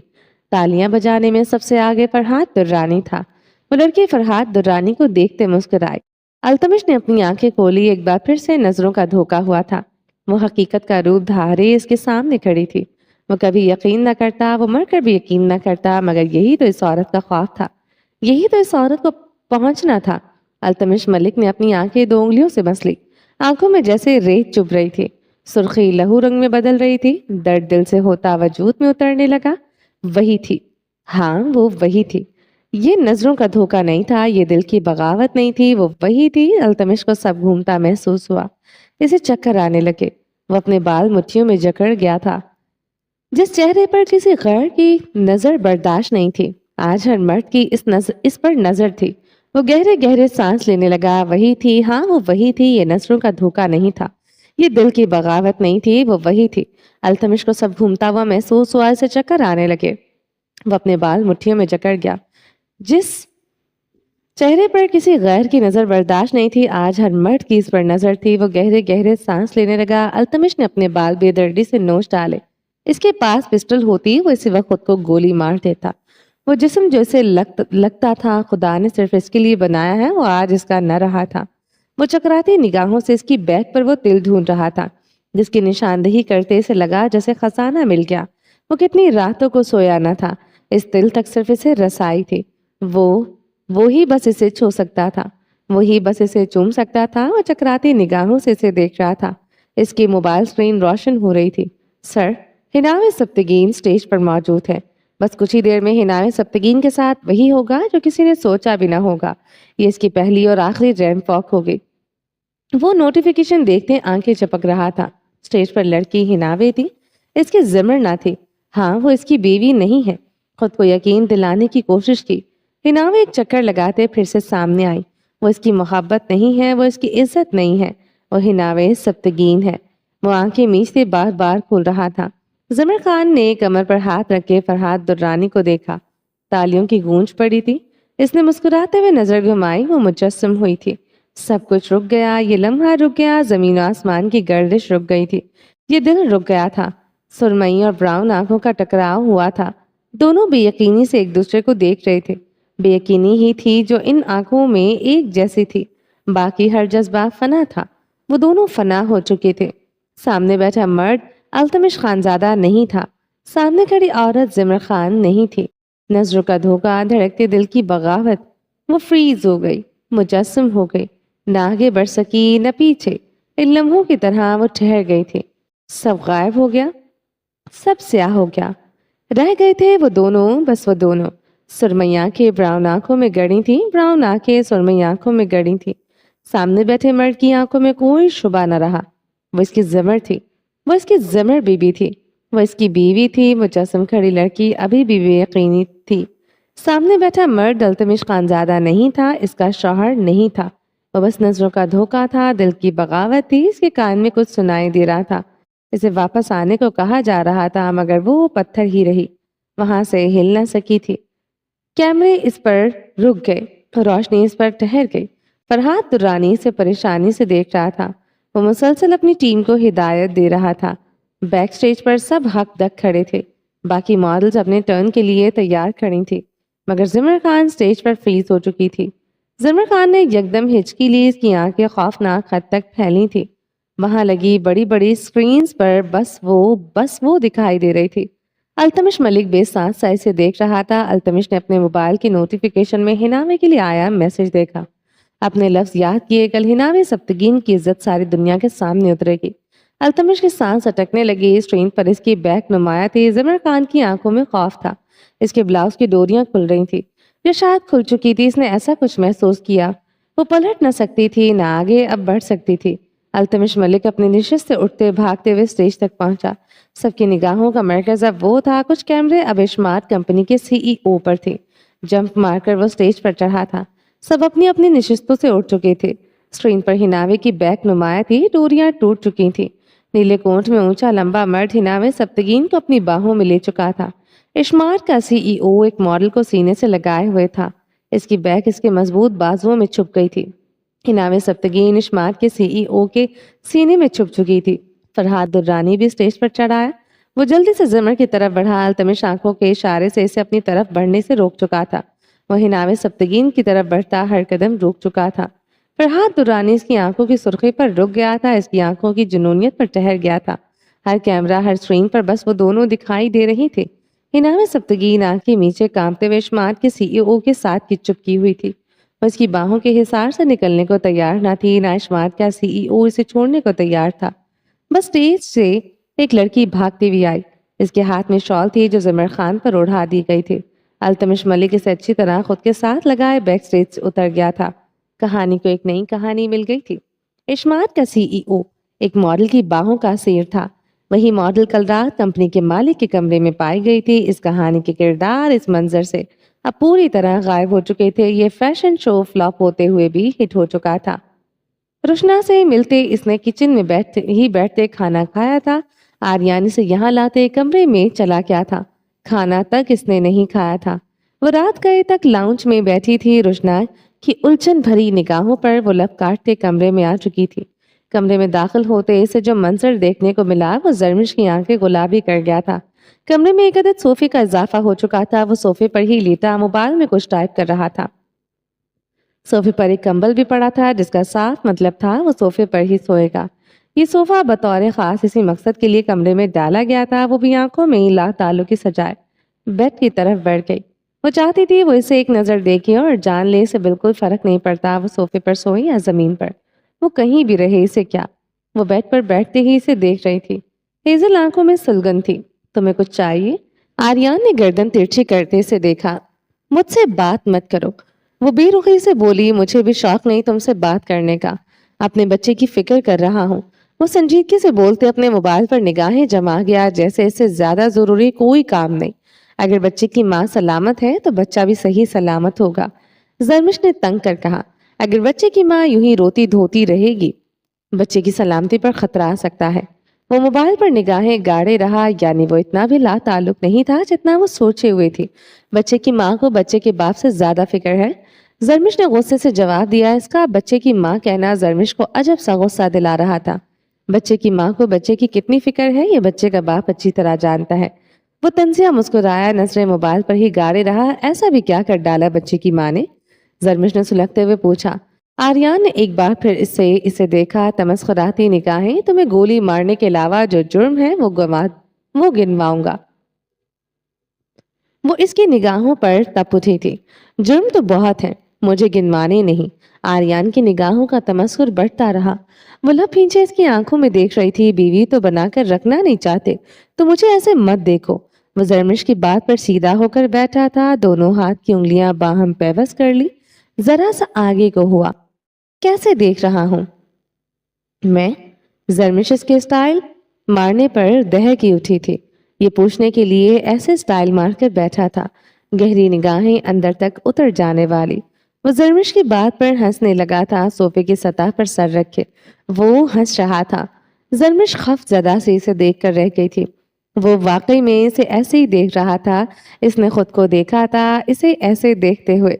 A: تالیاں بجانے میں سب سے آگے فرحات درانی تھا۔ وہ لڑکی فرحات درانی کو دیکھتے مسکرائی۔ التمش نے اپنی آنکھیں کھولی، ایک بار پھر سے نظروں کا دھوکا ہوا تھا۔ وہ حقیقت کا روپ دھارے اس کے سامنے کھڑی تھی۔ وہ کبھی یقین نہ کرتا، وہ مر کر بھی یقین نہ کرتا، مگر یہی تو اس عورت کا خواب تھا، یہی تو اس عورت کو پہنچنا تھا۔ التمش ملک نے اپنی آنکھیں 2 انگلیوں سے بس لی، آنکھوں میں جیسے ریت چبھ رہی تھی، سرخی لہو رنگ میں بدل رہی تھی، درد دل سے ہوتا وجود میں اترنے لگا۔ وہی تھی، ہاں وہ وہی تھی، یہ نظروں کا دھوکا نہیں تھا، یہ دل کی بغاوت نہیں تھی، وہ وہی تھی۔ التمش کو سب گھومتا محسوس ہوا، اسے چکر آنے لگے، وہ اپنے بال مٹھیوں میں جکڑ گیا تھا۔ جس چہرے پر کسی غیر کی نظر برداشت نہیں تھی، آج ہر مرد کی اس پر نظر تھی۔ وہ گہرے گہرے سانس لینے لگا، وہی تھی، ہاں وہ وہی تھی، یہ نظروں کا دھوکا نہیں تھا، یہ دل کی بغاوت نہیں تھی، وہ وہی تھی۔ التمش کو سب گھومتا ہوا محسوس ہوا، اسے چکر آنے لگے، وہ اپنے بال مٹھیوں میں جکڑ گیا۔ جس چہرے پر کسی غیر کی نظر برداشت نہیں تھی، آج ہر مرد کی اس پر نظر تھی۔ وہ گہرے گہرے سانس لینے لگا۔ التمش نے اپنے بال بے دردی سے نوچ ڈالے، اس کے پاس پسٹل ہوتی وہ اسی وقت خود کو گولی مار دیتا۔ وہ جسم جو اسے لگتا تھا خدا نے صرف اس کے لیے بنایا ہے، وہ آج اس کا نہ رہا تھا۔ وہ چکراتی نگاہوں سے اس کی بیک پر وہ تل ڈھونڈ رہا تھا جس کی نشاندہی کرتے اسے لگا جیسے خزانہ مل گیا۔ وہ کتنی راتوں کو سویا نہ تھا، اس تل تک صرف اسے رسائی تھی، وہی بس اسے چھو سکتا تھا، وہی بس اسے چوم سکتا تھا۔ وہ چکراتی نگاہوں سے اسے دیکھ رہا تھا، اس کی موبائل سکرین روشن ہو رہی تھی۔ سر، ہناوے سبتگین سٹیج پر موجود ہے، بس کچھ ہی دیر میں ہناوے سبتگین کے ساتھ وہی ہوگا جو کسی نے سوچا بھی نہ ہوگا، یہ اس کی پہلی اور آخری ریمپ واک ہوگی۔ وہ نوٹیفیکیشن دیکھتے آنکھیں چپک رہا تھا۔ سٹیج پر لڑکی ہناوے تھی، اس کی زمر نہ تھی، ہاں وہ اس کی بیوی نہیں ہے، خود کو یقین دلانے کی کوشش کی۔ ہناوے ایک چکر لگاتے پھر سے سامنے آئی۔ وہ اس کی محبت نہیں ہے، وہ اس کی عزت نہیں ہے، وہ ہناوے سبتگین ہے۔ وہ آنکھیں میچتے بار بار کھول رہا تھا۔ زمر خان نے کمر پر ہاتھ رکھ کے فرحات درانی کو دیکھا۔ تالیوں کی گونج پڑی تھی۔ اس نے مسکراتے ہوئے نظر گھمائی، وہ مجسم ہوئی تھی۔ سب کچھ رک گیا، یہ لمحہ رک گیا، زمین و آسمان کی گردش رک گئی تھی، یہ دل رک گیا تھا۔ سرمئی اور براؤن آنکھوں کا ٹکراؤ ہوا تھا۔ دونوں بے یقینی سے ایک دوسرے کو دیکھ رہے تھے۔ بے یقینی ہی تھی جو ان آنکھوں میں ایک جیسی تھی، باقی ہر جذبہ فنا تھا۔ وہ دونوں فنا ہو چکے تھے۔ سامنے بیٹھا مرد التمش خانزادہ نہیں تھا، سامنے کھڑی عورت زمر خان نہیں تھی۔ نظروں کا دھوکہ، دھڑکتے دل کی بغاوت۔ وہ فریز ہو گئی، مجسم ہو گئی، نہ آگے بڑھ سکی نہ پیچھے۔ ان لمحوں کی طرح وہ ٹھہر گئی تھی۔ سب غائب ہو گیا، سب سیاہ ہو گیا۔ رہ گئے تھے وہ دونوں، بس وہ دونوں۔ سرمئی آنکھیں براؤن آنکھوں میں گڑی تھیں، براؤن آنکھیں سرمئی آنکھوں میں گڑی تھیں۔ سامنے بیٹھے مرد کی آنکھوں میں کوئی شبہ نہ رہا۔ وہ اس کی زمر تھی، وہ اس کی زمر بیوی تھی، وہ اس کی بیوی تھی۔ مجسم کھڑی لڑکی ابھی بھی بے یقینی تھی۔ سامنے بیٹھا مرد التمش خانزادہ نہیں تھا، اس کا شوہر نہیں تھا۔ وہ بس نظروں کا دھوکہ تھا، دل کی بغاوت تھی۔ اس کے کان میں کچھ سنائی دے رہا تھا، اسے واپس آنے کو کہا جا رہا تھا، مگر وہ پتھر ہی رہی، وہاں سے ہل نہ سکی تھی۔ کیمرے اس پر رک گئے، روشنی اس پر ٹھہر گئی۔ فرحات درانی سے پریشانی سے دیکھ رہا تھا۔ وہ مسلسل اپنی ٹیم کو ہدایت دے رہا تھا۔ بیک سٹیج پر سب حق دک کھڑے تھے، باقی ماڈلز اپنے ٹرن کے لیے تیار کھڑی تھی، مگر زمر خان سٹیج پر فریز ہو چکی تھی۔ زمر خان نے یکدم ہچکی لی، اس کی آنکھیں خوفناک حد تک پھیلی تھی۔ وہاں لگی بڑی بڑی سکرینز پر بس وہ دکھائی دے رہی تھی۔ التمش ملک بے سانس سا اسے دیکھ رہا تھا۔ التمش نے اپنے موبائل کی نوٹیفیکیشن میں ہناوے کے لیے آیا میسج دیکھا۔ اپنے لفظ یاد کیے، کل ہناوے سبتگین کی عزت ساری دنیا کے سامنے اترے گی۔ التمش کی سانس اٹکنے لگی، اسکرین پر اس کی بیک نمایاں تھی۔ زمر خان کی آنکھوں میں خوف تھا، اس کے بلاؤز کی ڈوریاں کھل رہی تھی، جو شاید کھل چکی تھی۔ اس نے ایسا کچھ محسوس کیا، وہ پلٹ نہ سکتی تھی، نہ آگے اب بڑھ سکتی تھی۔ التمش ملک اپنی نشست سے اٹھتے بھاگتے ہوئے اسٹیج تک پہنچا۔ سب کی نگاہوں کا مرکز اب وہ تھا۔ کچھ کیمرے اب اشمارٹ کمپنی کے CEO پر تھے۔ جمپ مار کر وہ اسٹیج پر چڑھا تھا۔ سب اپنی اپنی نشستوں سے اٹھ چکے تھے۔ اسکرین پر ہناوے کی بیک نمایاں تھی، ڈوریاں ٹوٹ چکی تھیں۔ نیلے کوٹ میں اونچا لمبا مرد ہناوے سبتگین کو اپنی باہوں میں لے چکا تھا۔ اشمارٹ کا CEO ایک ماڈل کو سینے سے لگائے ہوئے تھا، اس کی بیک اس کے مضبوط بازوؤں میں چھپ گئی تھی۔ ہناوے سبتگین اشمارٹ کے CEO کے سینے میں چھپ چکی تھی۔ فرحات درانی بھی اسٹیج پر چڑھ آیا۔ وہ جلدی سے زمر کی طرف بڑھا، التمش آنکھوں کے اشارے سے اسے اپنی طرف بڑھنے سے روک چکا تھا۔ وہ ہناوے سبتگین کی طرف بڑھتا ہر قدم روک چکا تھا۔ فرحات درانی اس کی آنکھوں کی سرخی پر رک گیا تھا، اس کی آنکھوں کی جنونیت پر ٹھہر گیا تھا۔ ہر کیمرہ، ہر اسکرین پر بس وہ دونوں دکھائی دے رہی تھے۔ ہناوے سبتگین آنکھیں نیچے کانپتے ہوئے اشمارٹ کے CEO کے ساتھ کی چپکی ہوئی تھی۔ وہ اس کی باہوں کے حصار سے نکلنے کو تیار نہ تھی، نہ اشمارٹ کا CEO اسے چھوڑنے کو تیار تھا۔ بس اسٹیج سے ایک لڑکی بھاگتی ہوئی آئی، اس کے ہاتھ میں شال تھی جو زمر خان پر اوڑھا دی گئی تھی۔ التمش ملک اسے اچھی طرح خود کے ساتھ لگائے بیک سٹیج سے اتر گیا تھا۔ کہانی کو ایک نئی کہانی مل گئی تھی۔ اشمارٹ کا CEO ایک ماڈل کی باہوں کا اسیر تھا۔ وہی ماڈل کل رات کمپنی کے مالک کے کمرے میں پائی گئی تھی۔ اس کہانی کے کردار اس منظر سے اب پوری طرح غائب ہو چکے تھے۔ یہ فیشن شو فلاپ ہوتے ہوئے بھی ہٹ ہو چکا تھا۔ روشنا سے ملتے اس نے کچن میں بیٹھتے کھانا کھایا تھا۔ آریانی سے یہاں لاتے کمرے میں چلا کیا تھا، کھانا تک اس نے نہیں کھایا تھا۔ وہ رات گئے تک لاؤنج میں بیٹھی تھی۔ روشنا کی الجھن بھری نگاہوں پر وہ لب کاٹتے کمرے میں آ چکی تھی۔ کمرے میں داخل ہوتے اسے جو منظر دیکھنے کو ملا، وہ زرمش کی آنکھیں گلابی کر گیا تھا۔ کمرے میں ایک عدد صوفے کا اضافہ ہو چکا تھا۔ وہ صوفے پر ہی لیٹا موبائل میں کچھ ٹائپ کر رہا تھا۔ صوفے پر ایک کمبل بھی پڑا تھا، جس کا صاف مطلب تھا وہ صوفے پر ہی سوئے گا۔ یہ صوفہ بطور خاص اسی مقصد کے لیے کمرے میں ڈالا گیا تھا۔ وہ بھی آنکھوں میں لا تعلقی سجائے بیڈ کی طرف بڑھ گئی۔ وہ چاہتی تھی وہ اسے ایک نظر دیکھے اور جان لے، اسے بالکل فرق نہیں پڑتا وہ صوفے پر سوئے یا زمین پر، وہ کہیں بھی رہے، اسے کیا۔ وہ بیڈ پر بیٹھتے ہی اسے دیکھ رہی تھی۔ ہیزل آنکھوں میں سلگن تھی۔ تمہیں کچھ چاہیے؟ آریان نے گردن ترچھی کرتے اسے دیکھا۔ مجھ سے بات مت کرو، وہ بے رخی سے بولی۔ مجھے بھی شوق نہیں تم سے بات کرنے کا، اپنے بچے کی فکر کر رہا ہوں۔ وہ سنجیدگی سے بولتے اپنے موبائل پر نگاہیں جما گیا، جیسے اس سے زیادہ ضروری کوئی کام نہیں۔ اگر بچے کی ماں سلامت ہے تو بچہ بھی صحیح سلامت ہوگا۔ زرمش نے تنگ کر کہا، اگر بچے کی ماں یوں ہی روتی دھوتی رہے گی بچے کی سلامتی پر خطرہ آ سکتا ہے۔ وہ موبائل پر نگاہیں گاڑے رہا، یعنی وہ اتنا بھی لا تعلق نہیں تھا جتنا وہ سوچے ہوئے تھی۔ بچے کی ماں کو بچے کے باپ سے زیادہ فکر ہے۔ زرمش نے غصے سے جواب دیا۔ اس کا بچے کی ماں کہنا زرمش کو عجب سا غصہ دلا رہا تھا۔ بچے کی ماں کو بچے کی کتنی فکر ہے یہ بچے کا باپ اچھی طرح جانتا ہے۔ وہ طنزیہ مسکرایا، نظریں موبائل پر ہی گاڑے رہا۔ ایسا بھی کیا کر ڈالا بچے کی ماں نے؟ زرمش نے سلگتے ہوئے پوچھا۔ آریان نے ایک بار پھر اسے دیکھا، تمسخراتی نگاہیں۔ تمہیں گولی مارنے کے علاوہ جو جرم ہے وہ گنواؤں گا۔ وہ اس کی نگاہوں پر تپ اٹھی تھی۔ جرم تو بہت ہیں، مجھے گنوانے نہیں۔ آریان کی نگاہوں کا تمسخر بڑھتا رہا۔ وہ لب کھینچے اس کی آنکھوں میں دیکھ رہی تھی۔ بیوی تو بنا کر رکھنا نہیں چاہتے تو مجھے ایسے مت دیکھو۔ وہ زرمش کی بات پر سیدھا ہو کر بیٹھا تھا، دونوں ہاتھ کی انگلیاں باہم پیوست کر لی، ذرا سا آگے کو ہوا۔ کیسے دیکھ رہا ہوں میں؟ زرمش اس کے سٹائل مارنے پر دہک اٹھی تھی۔ یہ پوچھنے کے لیے ایسے سٹائل مار کر بیٹھا تھا، گہری نگاہیں اندر تک اتر جانے والی۔ وہ زرمش کی بات پر ہنسنے لگا تھا، صوفے کی سطح پر سر رکھے وہ ہنس رہا تھا۔ زرمش خفت زدہ سے اسے دیکھ کر رہ گئی تھی۔ وہ واقعی میں اسے ایسے ہی دیکھ رہا تھا، اس نے خود کو دیکھا تھا اسے ایسے دیکھتے ہوئے۔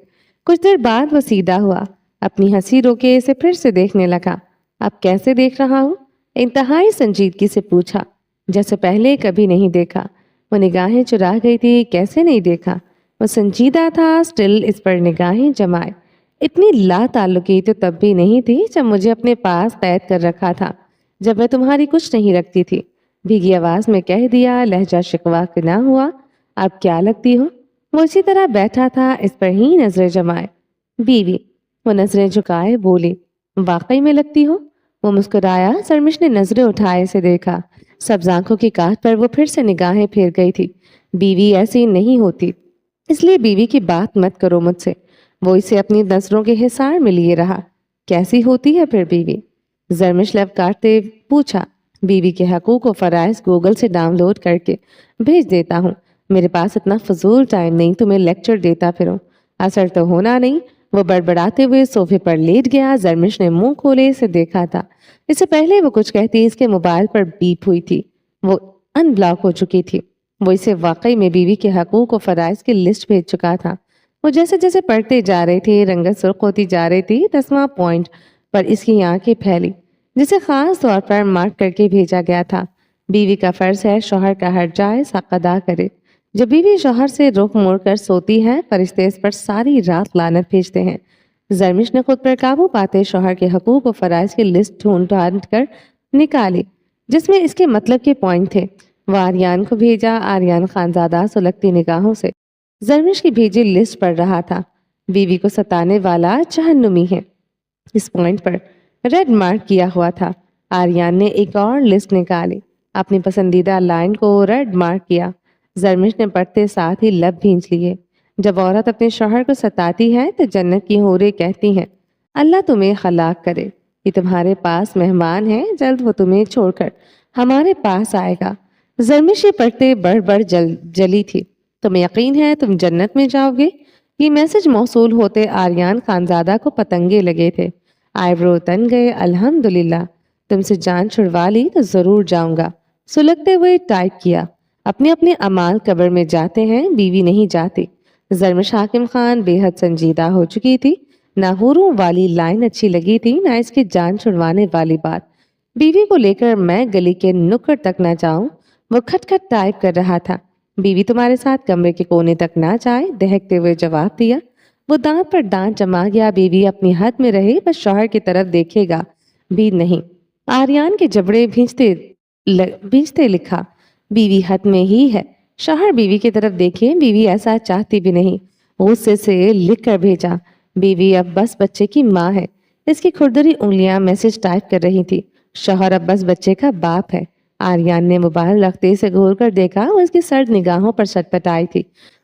A: کچھ دیر بعد وہ سیدھا ہوا، اپنی ہنسی روکے اسے پھر سے دیکھنے لگا۔ اب کیسے دیکھ رہا ہوں؟ انتہائی سنجیدگی سے پوچھا، جیسے پہلے کبھی نہیں دیکھا۔ وہ نگاہیں چرا گئی تھی۔ کیسے نہیں دیکھا؟ وہ سنجیدہ تھا، سٹل اس پر نگاہیں جمائے۔ اتنی لا تعلقی تو تب بھی نہیں تھی جب مجھے اپنے پاس قید کر رکھا تھا، جب میں تمہاری کچھ نہیں رکھتی تھی۔ بھیگی آواز میں کہہ دیا، لہجہ شکوہ کے نہ ہوا۔ اب کیا لگتی ہو؟ وہ اسی طرح بیٹھا تھا، اس پر ہی نظریں جمائے۔ بیوی۔ وہ نظریں جھکائے بولی، واقعی میں لگتی ہو؟ وہ مسکرایا۔ زرمش نے نظریں اٹھائے اسے دیکھا۔ سبز آنکھوں کی کاٹ پر وہ پھر سے نگاہیں پھیر گئی تھی۔ بیوی ایسی نہیں ہوتی، اس لیے بیوی کی بات مت کرو مجھ سے۔ وہ اسے اپنی نظروں کے حصار میں لیے رہا۔ کیسی ہوتی ہے پھر بیوی؟ زرمش لب کاٹتے پوچھا۔ بیوی کے حقوق و فرائض گوگل سے ڈاؤن لوڈ کر کے بھیج دیتا ہوں۔ میرے پاس اتنا فضول ٹائم نہیں تمہیں لیکچر دیتا پھروں۔ اثر تو ہونا نہیں۔ وہ بڑبڑاتے ہوئے صوفے پر لیٹ گیا۔ زرمش نے منہ کھولے اسے دیکھا تھا۔ اس سے پہلے وہ کچھ کہتی اس کے موبائل پر بیپ ہوئی تھی، وہ ان بلاک ہو چکی تھی۔ وہ اسے واقعی میں بیوی کے حقوق و فرائض کی لسٹ بھیج چکا تھا۔ وہ جیسے جیسے پڑھتے جا رہے تھے رنگت سرخ ہوتی جا رہی تھی۔ 10واں پوائنٹ پر اس کی آنکھیں پھیلی، جسے خاص طور پر مارک کر کے بھیجا گیا تھا۔ بیوی کا فرض ہے شوہر کا ہر جائز حق ادا کرے۔ جب بیوی شوہر سے رخ موڑ کر سوتی ہے، فرشتے اس پر ساری رات لعنت بھیجتے ہیں۔ زرمش نے خود پر قابو پاتے شوہر کے حقوق و فرائض کی لسٹ ڈھونڈ ڈھانڈ کر نکالی، جس میں اس کے مطلب کے پوائنٹ تھے۔ وہ آریان کو بھیجا۔ آریان خانزادہ سلگتی نگاہوں سے زرمش کی بھیجی لسٹ پڑھ رہا تھا۔ بیوی کو ستانے والا جہنمی ہے، اس پوائنٹ پر ریڈ مارک کیا ہوا تھا۔ آریان نے ایک اور لسٹ نکالی، اپنی پسندیدہ لائن کو ریڈ مارک کیا۔ زرمش نے پڑھتے ساتھ ہی لب بھینچ لیے۔ جب عورت اپنے شوہر کو ستاتی ہے تو جنت کی حوریں کہتی ہیں، اللہ تمہیں ہلاک کرے، یہ تمہارے پاس مہمان ہے، جلد وہ تمہیں چھوڑ کر ہمارے پاس آئے گا۔ زرمش یہ پڑھتے بڑھ بڑھ جلی تھی۔ تمہیں یقین ہے تم جنت میں جاؤ گے؟ یہ میسج موصول ہوتے آریان خانزادہ کو پتنگے لگے تھے۔ آئیبرو تن گئے۔ الحمدللہ، تم سے جان چھڑوا لی تو ضرور جاؤں گا۔ سلگتے ہوئے ٹائپ کیا، اپنے اپنے اعمال قبر میں جاتے ہیں، بیوی نہیں جاتی۔ زرمش حاکم خان بے حد سنجیدہ ہو چکی تھی۔ نہ حوروں والی لائن اچھی لگی تھی، نہ اس کی جان چھڑوانے والی بات۔ بیوی کو لے کر میں گلی کے نکڑ تک نہ جاؤں؟ وہ کھٹ کھٹ ٹائپ کر رہا تھا۔ بیوی تمہارے ساتھ کمرے کے کونے تک نہ جائے، دہکتے ہوئے جواب دیا۔ وہ دانت پر دانت جما گیا۔ بیوی اپنی حد میں رہے، بس شوہر کی طرف دیکھے گا بھی نہیں۔ آریان کے جبڑے بھینچتے لکھا، بیوی حد میں ہی ہے، شوہر بیوی کی طرف دیکھے، بیوی ایسا چاہتی بھی نہیں۔ غصے سے لکھ کر بھیجا، بیوی اب بس بچے کی ماں ہے۔ اس کی کھردری انگلیاں میسج ٹائپ کر رہی تھی، شوہر اب بس بچے کا باپ ہے۔ آریان نے موبائل رکھتے سے گھور کر دیکھا، وہ اس کی سرد نگاہوں پر سٹپٹائی تھی۔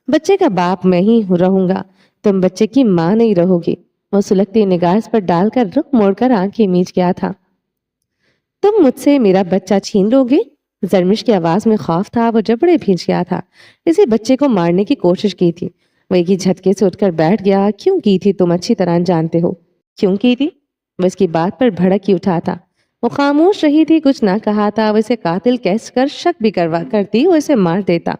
A: بچے کا باپ میں ہی رہوں گا، تم بچے کی ماں نہیں رہو گی۔ وہ سلگتی نگاہ اس پر ڈال کر رخ موڑ کر آنکھیں میچ گیا تھا۔ تم مجھ سے میرا بچہ چھین لو گے؟ زرمش کی آواز میں خوف تھا، وہ جبڑے بھیج گیا تھا۔ اسی بچے کو مارنے کی کوشش کی تھی۔ وہ ایک ہی جھٹکے سے اٹھ کر بیٹھ گیا۔ کیوں کی تھی؟ تم اچھی طرح جانتے ہو کیوں کی تھی؟ وہ اس کی بات پر بھڑک ہی اٹھا تھا۔ وہ خاموش رہی تھی، کچھ نہ کہا تھا۔ وہ اسے قاتل کہہ کر شک بھی کرتی، وہ اسے مار دیتا۔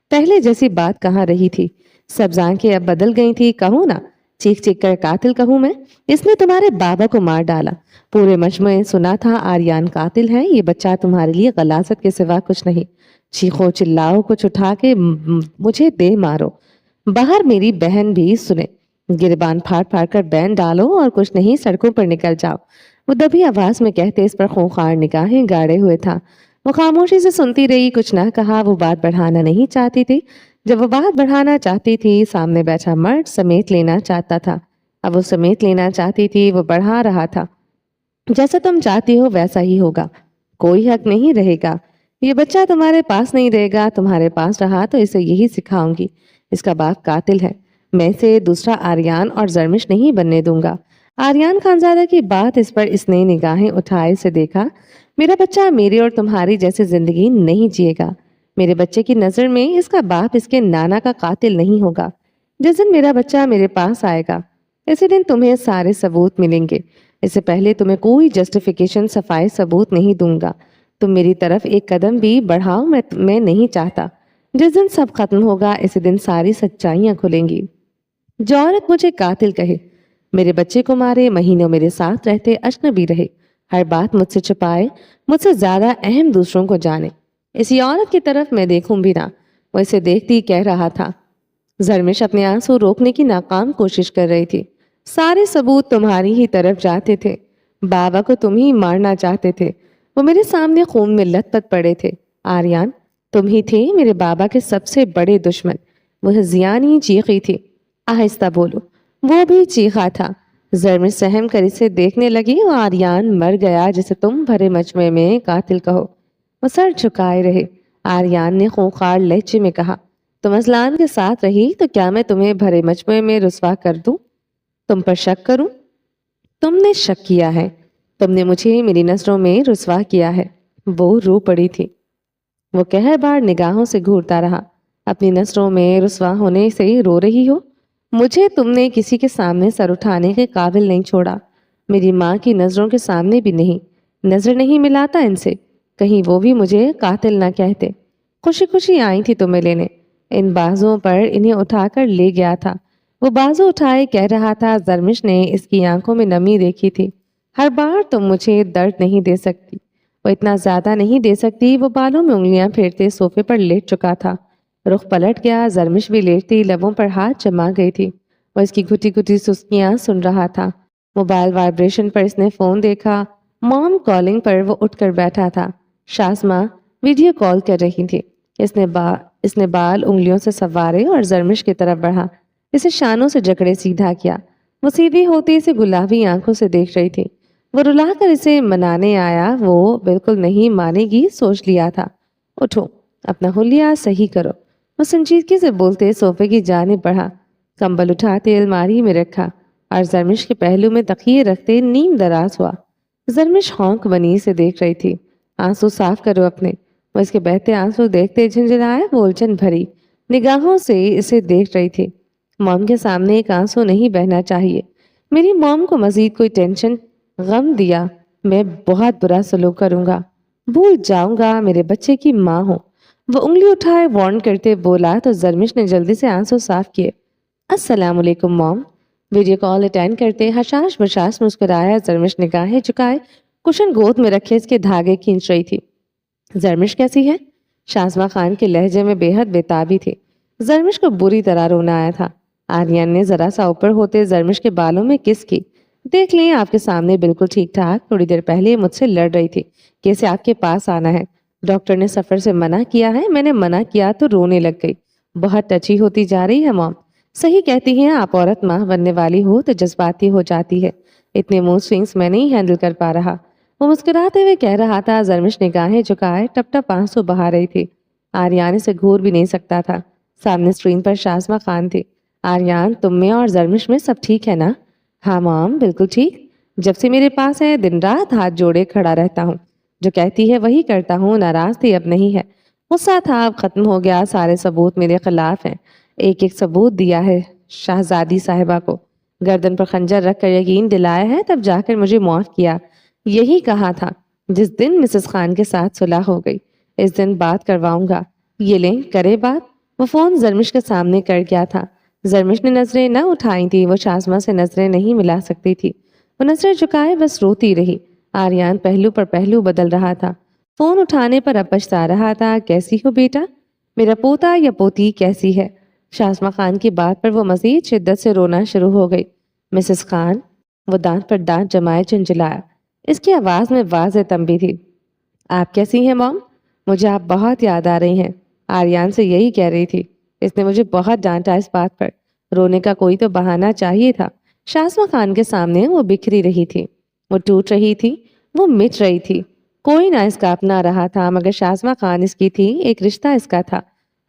A: پہلے جیسی بات کہاں رہی تھی، سب آنکھیں اب بدل گئی تھی۔ کہوں نا، چیخ چیخ کر قاتل کہوں میں؟ اس نے تمہارے بابا کو مار ڈالا۔ پورے مجموعے سنا تھا آریان قاتل ہے۔ یہ بچہ تمہارے لیے غلاظت کے سوا کچھ نہیں۔ چیخو چلاؤ، کچھ اٹھا کے مجھے دے مارو، باہر میری بہن بھی سنے۔ گریبان پھاڑ پھاڑ کر بین ڈالو اور کچھ نہیں سڑکوں پر نکل جاؤ۔ وہ دبی آواز میں کہتے اس پر خونخوار نگاہیں گاڑے ہوئے تھا۔ وہ خاموشی سے سنتی رہی، کچھ نہ کہا۔ وہ بات بڑھانا نہیں چاہتی تھی۔ جب وہ بات بڑھانا چاہتی تھی، سامنے بیٹھا مرد سمیت لینا چاہتا تھا۔ اب وہ سمیت لینا چاہتی تھی، وہ بڑھا رہا تھا۔ جیسا تم چاہتی ہو ویسا ہی ہوگا، کوئی حق نہیں رہے گا۔ یہ بچہ تمہارے پاس نہیں رہے گا، تمہارے پاس رہا تو اسے یہی سکھاؤں گی، اس کا باپ قاتل ہے۔ میں اسے دوسرا آریان اور زرمش نہیں بننے دوں گا۔ آریان خانزادہ کی بات اس پر اس نے نگاہیں اٹھائے سے دیکھا۔ میرا بچہ میری اور تمہاری جیسی زندگی نہیں جیے گا۔ میرے بچے کی نظر میں اس کا باپ اس کے نانا کا قاتل نہیں ہوگا۔ جس دن میرا بچہ میرے پاس آئے گا، اسی دن تمہیں سارے ثبوت ملیں گے۔ اس سے پہلے تمہیں کوئی جسٹیفیکیشن صفائی ثبوت نہیں دوں گا۔ تم میری طرف ایک قدم بھی بڑھاؤ، میں نہیں چاہتا۔ جس دن سب ختم ہوگا، اسی دن ساری سچائیاں کھلیں گی۔ جو عورت مجھے قاتل کہے، میرے بچے کو مارے، مہینوں میرے ساتھ رہتے، اجنبی رہے، ہر بات مجھ سے چھپائے، مجھ سے زیادہ اہم دوسروں کو جانے، اسی عورت کی طرف میں دیکھوں بھی نہ۔ وہ اسے دیکھتی کہہ رہا تھا۔ زرمش اپنے آنسو روکنے کی ناکام کوشش کر رہی تھی۔ سارے ثبوت تمہاری ہی طرف جاتے تھے۔ بابا کو تم ہی مارنا چاہتے تھے، وہ میرے سامنے خون میں لت پت پڑے تھے۔ آریان، تم ہی تھے میرے بابا کے سب سے بڑے دشمن۔ وہ زیانی چیخی تھی۔ آہستہ بولو، وہ بھی چیخا تھا۔ زرمش سہم کر اسے دیکھنے لگی۔ وہ آریان مر گیا جسے تم بھرے مجموعے میں قاتل کہو۔ وہ سر جھکائے رہے۔ آریان نے خونخوار لہجے میں کہا، تم ازلان کے ساتھ رہی تو کیا میں تمہیں بھرے مجموعے میں رسوا کر دوں؟ تم پر شک کروں؟ تم نے شک کیا ہے، تم نے مجھے میری نظروں میں رسوا کیا ہے۔ وہ رو پڑی تھی۔ وہ قہر بار نگاہوں سے گھورتا رہا۔ اپنی نظروں میں رسوا ہونے سے رو رہی ہو؟ مجھے تم نے کسی کے سامنے سر اٹھانے کے قابل نہیں چھوڑا، میری ماں کی نظروں کے سامنے بھی نہیں۔ نظر نہیں ملاتا ان سے، کہیں وہ بھی مجھے قاتل نہ کہتے۔ خوشی خوشی آئی تھی تمہیں لینے، ان بازوں پر انہیں اٹھا کر لے گیا تھا۔ وہ بازو اٹھائے کہہ رہا تھا۔ زرمش نے اس کی آنکھوں میں نمی دیکھی تھی۔ ہر بار تم مجھے درد نہیں دے سکتی، وہ اتنا زیادہ نہیں دے سکتی۔ وہ بالوں میں انگلیاں پھیرتے صوفے پر لیٹ چکا تھا۔ رخ پلٹ گیا، زرمش بھی لیٹتی، لبوں پر ہاتھ جما گئی تھی۔ وہ اس کی گھٹی گھٹی سستیاں سن رہا تھا۔ موبائل وائبریشن پر اس نے فون دیکھا۔ موم کالنگ پر وہ اٹھ کر بیٹھا تھا۔ شازماں ویڈیو کال کر رہی تھی۔ اس نے بال انگلیوں سے سوارے اور زرمش کی طرف بڑھا، اسے شانوں سے جکڑے سیدھا کیا۔ وہ سیدھی ہوتی اسے گلابی آنکھوں سے دیکھ رہی تھی۔ وہ رلا کر اسے منانے آیا، وہ بالکل نہیں مانے گی، سوچ لیا تھا۔ اٹھو، اپنا حلیہ صحیح کرو۔ وہ سنجیدگی سے بولتے صوفے کی جانب بڑھا، کمبل اٹھاتے الماری میں رکھا اور زرمش کے پہلو میں تکیے رکھتے نیم دراز ہوا۔ زرمش ہونک بنی سے دیکھ رہی تھی۔ آنسو صاف کرو اپنے۔ وہ اس کے بہتے آنسو دیکھتے جھنجھنائے، وہ الجھن بھری نگاہوں سے اسے دیکھ رہی تھی۔ موم کے سامنے ایک آنسو نہیں بہنا چاہیے۔ میری موم کو مزید کوئی ٹینشن، غم دیا، میں بہت برا سلوک کروں گا، بھول جاؤں گا میرے بچے کی ماں ہوں۔ وہ انگلی اٹھائے وارن کرتے بولا تو زرمش نے جلدی سے آنسو صاف کیے۔ السلام علیکم موم۔ ویڈیو کال اٹینڈ کرتے حشاش بشاش مسکرایا۔ زرمش نگاہیں چکائے کشن گود میں رکھے اس کے دھاگے کھینچ رہی تھی۔ زرمش کیسی ہے؟ شازمہ خان کے لہجے میں بے حد بےتابی تھی۔ زرمش کو بری طرح رونا آیا تھا۔ آریان نے ذرا سا اوپر ہوتے زرمش کے بالوں میں کس کی۔ دیکھ لیں، آپ کے سامنے بالکل ٹھیک ٹھاک، تھوڑی دیر پہلے مجھ سے لڑ رہی تھی کہ اسے آپ کے پاس آنا ہے۔ ڈاکٹر نے سفر سے منع کیا ہے، میں نے منع کیا تو رونے لگ گئی۔ بہت ٹچی ہوتی جا رہی ہے موم۔ صحیح کہتی ہیں، آپ عورت ماں بننے والی ہو تو جذباتی ہو جاتی ہے۔ اتنے موڈ سوئنگز میں نہیں ہینڈل کر پا رہا۔ وہ مسکراتے ہوئے کہہ رہا تھا۔ زرمش نگاہیں جھکائے ٹپ ٹپ آنسو بہا رہی تھی۔ آریان اسے گھور بھی نہیں سکتا تھا۔ سامنے اسکرین پر شازمہ خان تھی۔ آریان، تم میں اور زرمش میں سب ٹھیک ہے نا؟ ہاں مام، بالکل ٹھیک۔ جب سے میرے پاس ہے دن رات ہاتھ جوڑے کھڑا رہتا ہوں۔ جو کہتی ہے وہی کرتا ہوں، ناراض تھی اب نہیں ہے، غصہ تھا اب ختم ہو گیا، سارے ثبوت میرے خلاف ہیں۔ ایک ایک ثبوت دیا ہے شہزادی صاحبہ کو، گردن پر خنجر رکھ کر یقین دلایا ہے، تب جا کر مجھے معاف کیا۔ یہی کہا تھا جس دن مسز خان کے ساتھ صلح ہو گئی، اس دن بات کرواؤں گا۔ یہ لیں کرے بات۔ وہ فون زرمش کے سامنے کر گیا تھا۔ زرمش نے نظریں نہ اٹھائی تھی، وہ شازمہ سے نظریں نہیں ملا سکتی تھی، وہ نظریں جھکائے بس روتی رہی۔ آریان پہلو پر پہلو بدل رہا تھا، فون اٹھانے پر اب پچھتا رہا تھا۔ کیسی ہو بیٹا؟ میرا پوتا یا پوتی کیسی ہے؟ شازمہ خان کی بات پر وہ مزید شدت سے رونا شروع ہو گئی۔ مسز خان، وہ دانت پر دانت جمائے چنچلایا۔ اس کی آواز میں واضح تنبیہ تھی۔ آپ کیسی ہیں مام؟ مجھے آپ بہت یاد آ رہی ہیں۔ آریان سے یہی کہہ رہی تھی، اس نے مجھے بہت ڈانٹا اس بات پر۔ رونے کا کوئی تو بہانہ چاہیے تھا۔ شازمہ خان کے سامنے وہ بکھری رہی تھی، وہ ٹوٹ رہی تھی، وہ مٹ رہی تھی۔ کوئی نہ اس کا اپنا رہا تھا مگر شازمہ خان اس کی تھی، ایک رشتہ اس کا تھا۔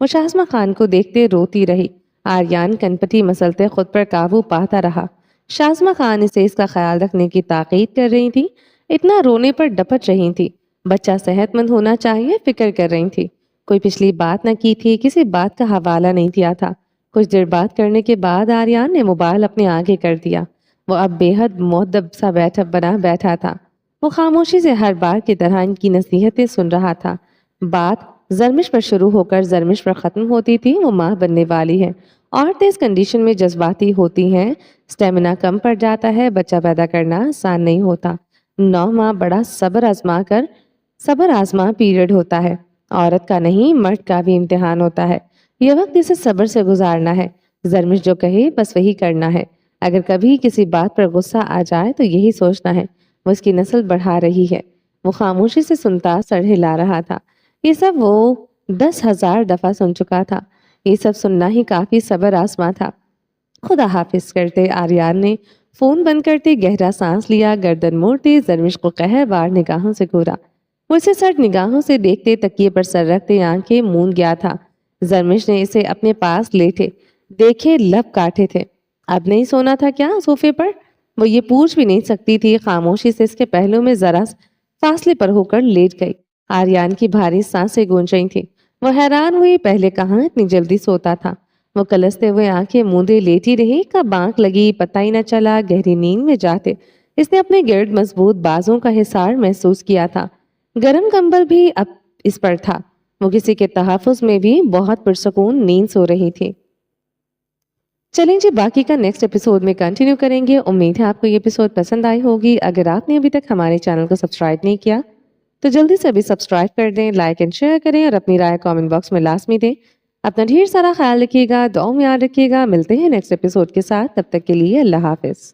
A: وہ شازمہ خان کو دیکھتے روتی رہی۔ آریان کنپٹی مسلتے خود پر قابو پاتا رہا۔ شازمہ خان اسے اس کا خیال رکھنے کی تاکید کر رہی تھی، اتنا رونے پر ڈپٹ رہی تھی۔ بچہ صحت مند ہونا چاہیے فکر کر رہی تھی۔ کوئی پچھلی بات نہ کی تھی، کسی بات کا حوالہ نہیں دیا تھا۔ کچھ دیر بات کرنے کے بعد آریان نے موبائل اپنے آگے کر دیا۔ وہ اب بے حد مؤدب سا بنا بیٹھا تھا۔ وہ خاموشی سے ہر بار کی طرح ان کی نصیحتیں سن رہا تھا۔ بات زرمش پر شروع ہو کر زرمش پر ختم ہوتی تھی۔ وہ ماں بننے والی ہے، عورتیں اس کنڈیشن میں جذباتی ہوتی ہیں، سٹیمنا کم پڑ جاتا ہے، بچہ پیدا کرنا آسان نہیں ہوتا۔ 9 ماہ بڑا صبر آزما پیریڈ ہوتا ہے، عورت کا نہیں مرد کا بھی امتحان ہوتا ہے۔ یہ وقت اسے صبر سے گزارنا ہے، زرمش جو کہے بس وہی کرنا ہے۔ اگر کبھی کسی بات پر غصہ آ جائے تو یہی سوچنا ہے وہ اس کی نسل بڑھا رہی ہے۔ وہ خاموشی سے سنتا سر ہلا رہا تھا۔ یہ سب وہ 10,000 دفعہ سن چکا تھا، یہ سب سننا ہی کافی صبر آزما تھا۔ خدا حافظ کرتے آریان نے فون بند کرتے گہرا سانس لیا، گردن موڑتے زرمش کو قہربار نگاہوں سے گھورا۔ وہ اسے سرد نگاہوں سے دیکھتے تکیے پر سر رکھتے آنکھیں موند گیا تھا۔ زرمش نے اسے اپنے پاس لیٹے دیکھے لب کاٹے تھے۔ اب نہیں سونا تھا کیا صوفے پر؟ وہ یہ پوچھ بھی نہیں سکتی تھی، خاموشی سے اس کے پہلو میں ذرا فاصلے پر ہو کر لیٹ گئی۔ آریان کی بھاری سانسیں گونج رہی تھیں۔ وہ حیران ہوئی، پہلے کہاں اتنی جلدی سوتا تھا۔ وہ کلستے ہوئے آنکھیں موندے لیٹی رہی، کب آنکھ لگی پتہ ہی نہ چلا۔ گہری نیند میں جاتے اس نے اپنے گرد مضبوط بازوں کا حصار محسوس کیا تھا۔ گرم کمبل بھی اب اس پر تھا۔ وہ کسی کے تحفظ میں بھی بہت پرسکون نیند سو رہی تھی۔ چلیں جی، باقی کا نیکسٹ ایپیسوڈ میں کنٹینیو کریں گے۔ امید ہے آپ کو یہ ایپیسوڈ پسند آئی ہوگی۔ اگر آپ نے ابھی تک ہمارے چینل کو سبسکرائب نہیں کیا تو جلدی سے ابھی سبسکرائب کر دیں، لائک اینڈ شیئر کریں اور اپنی رائے کامنٹ باکس میں لازمی دیں۔ اپنا ڈھیر سارا خیال رکھیے گا، دعاؤں میں یاد رکھیے گا۔ ملتے ہیں نیکسٹ ایپیسوڈ کے ساتھ، تب تک کے لیے اللہ حافظ۔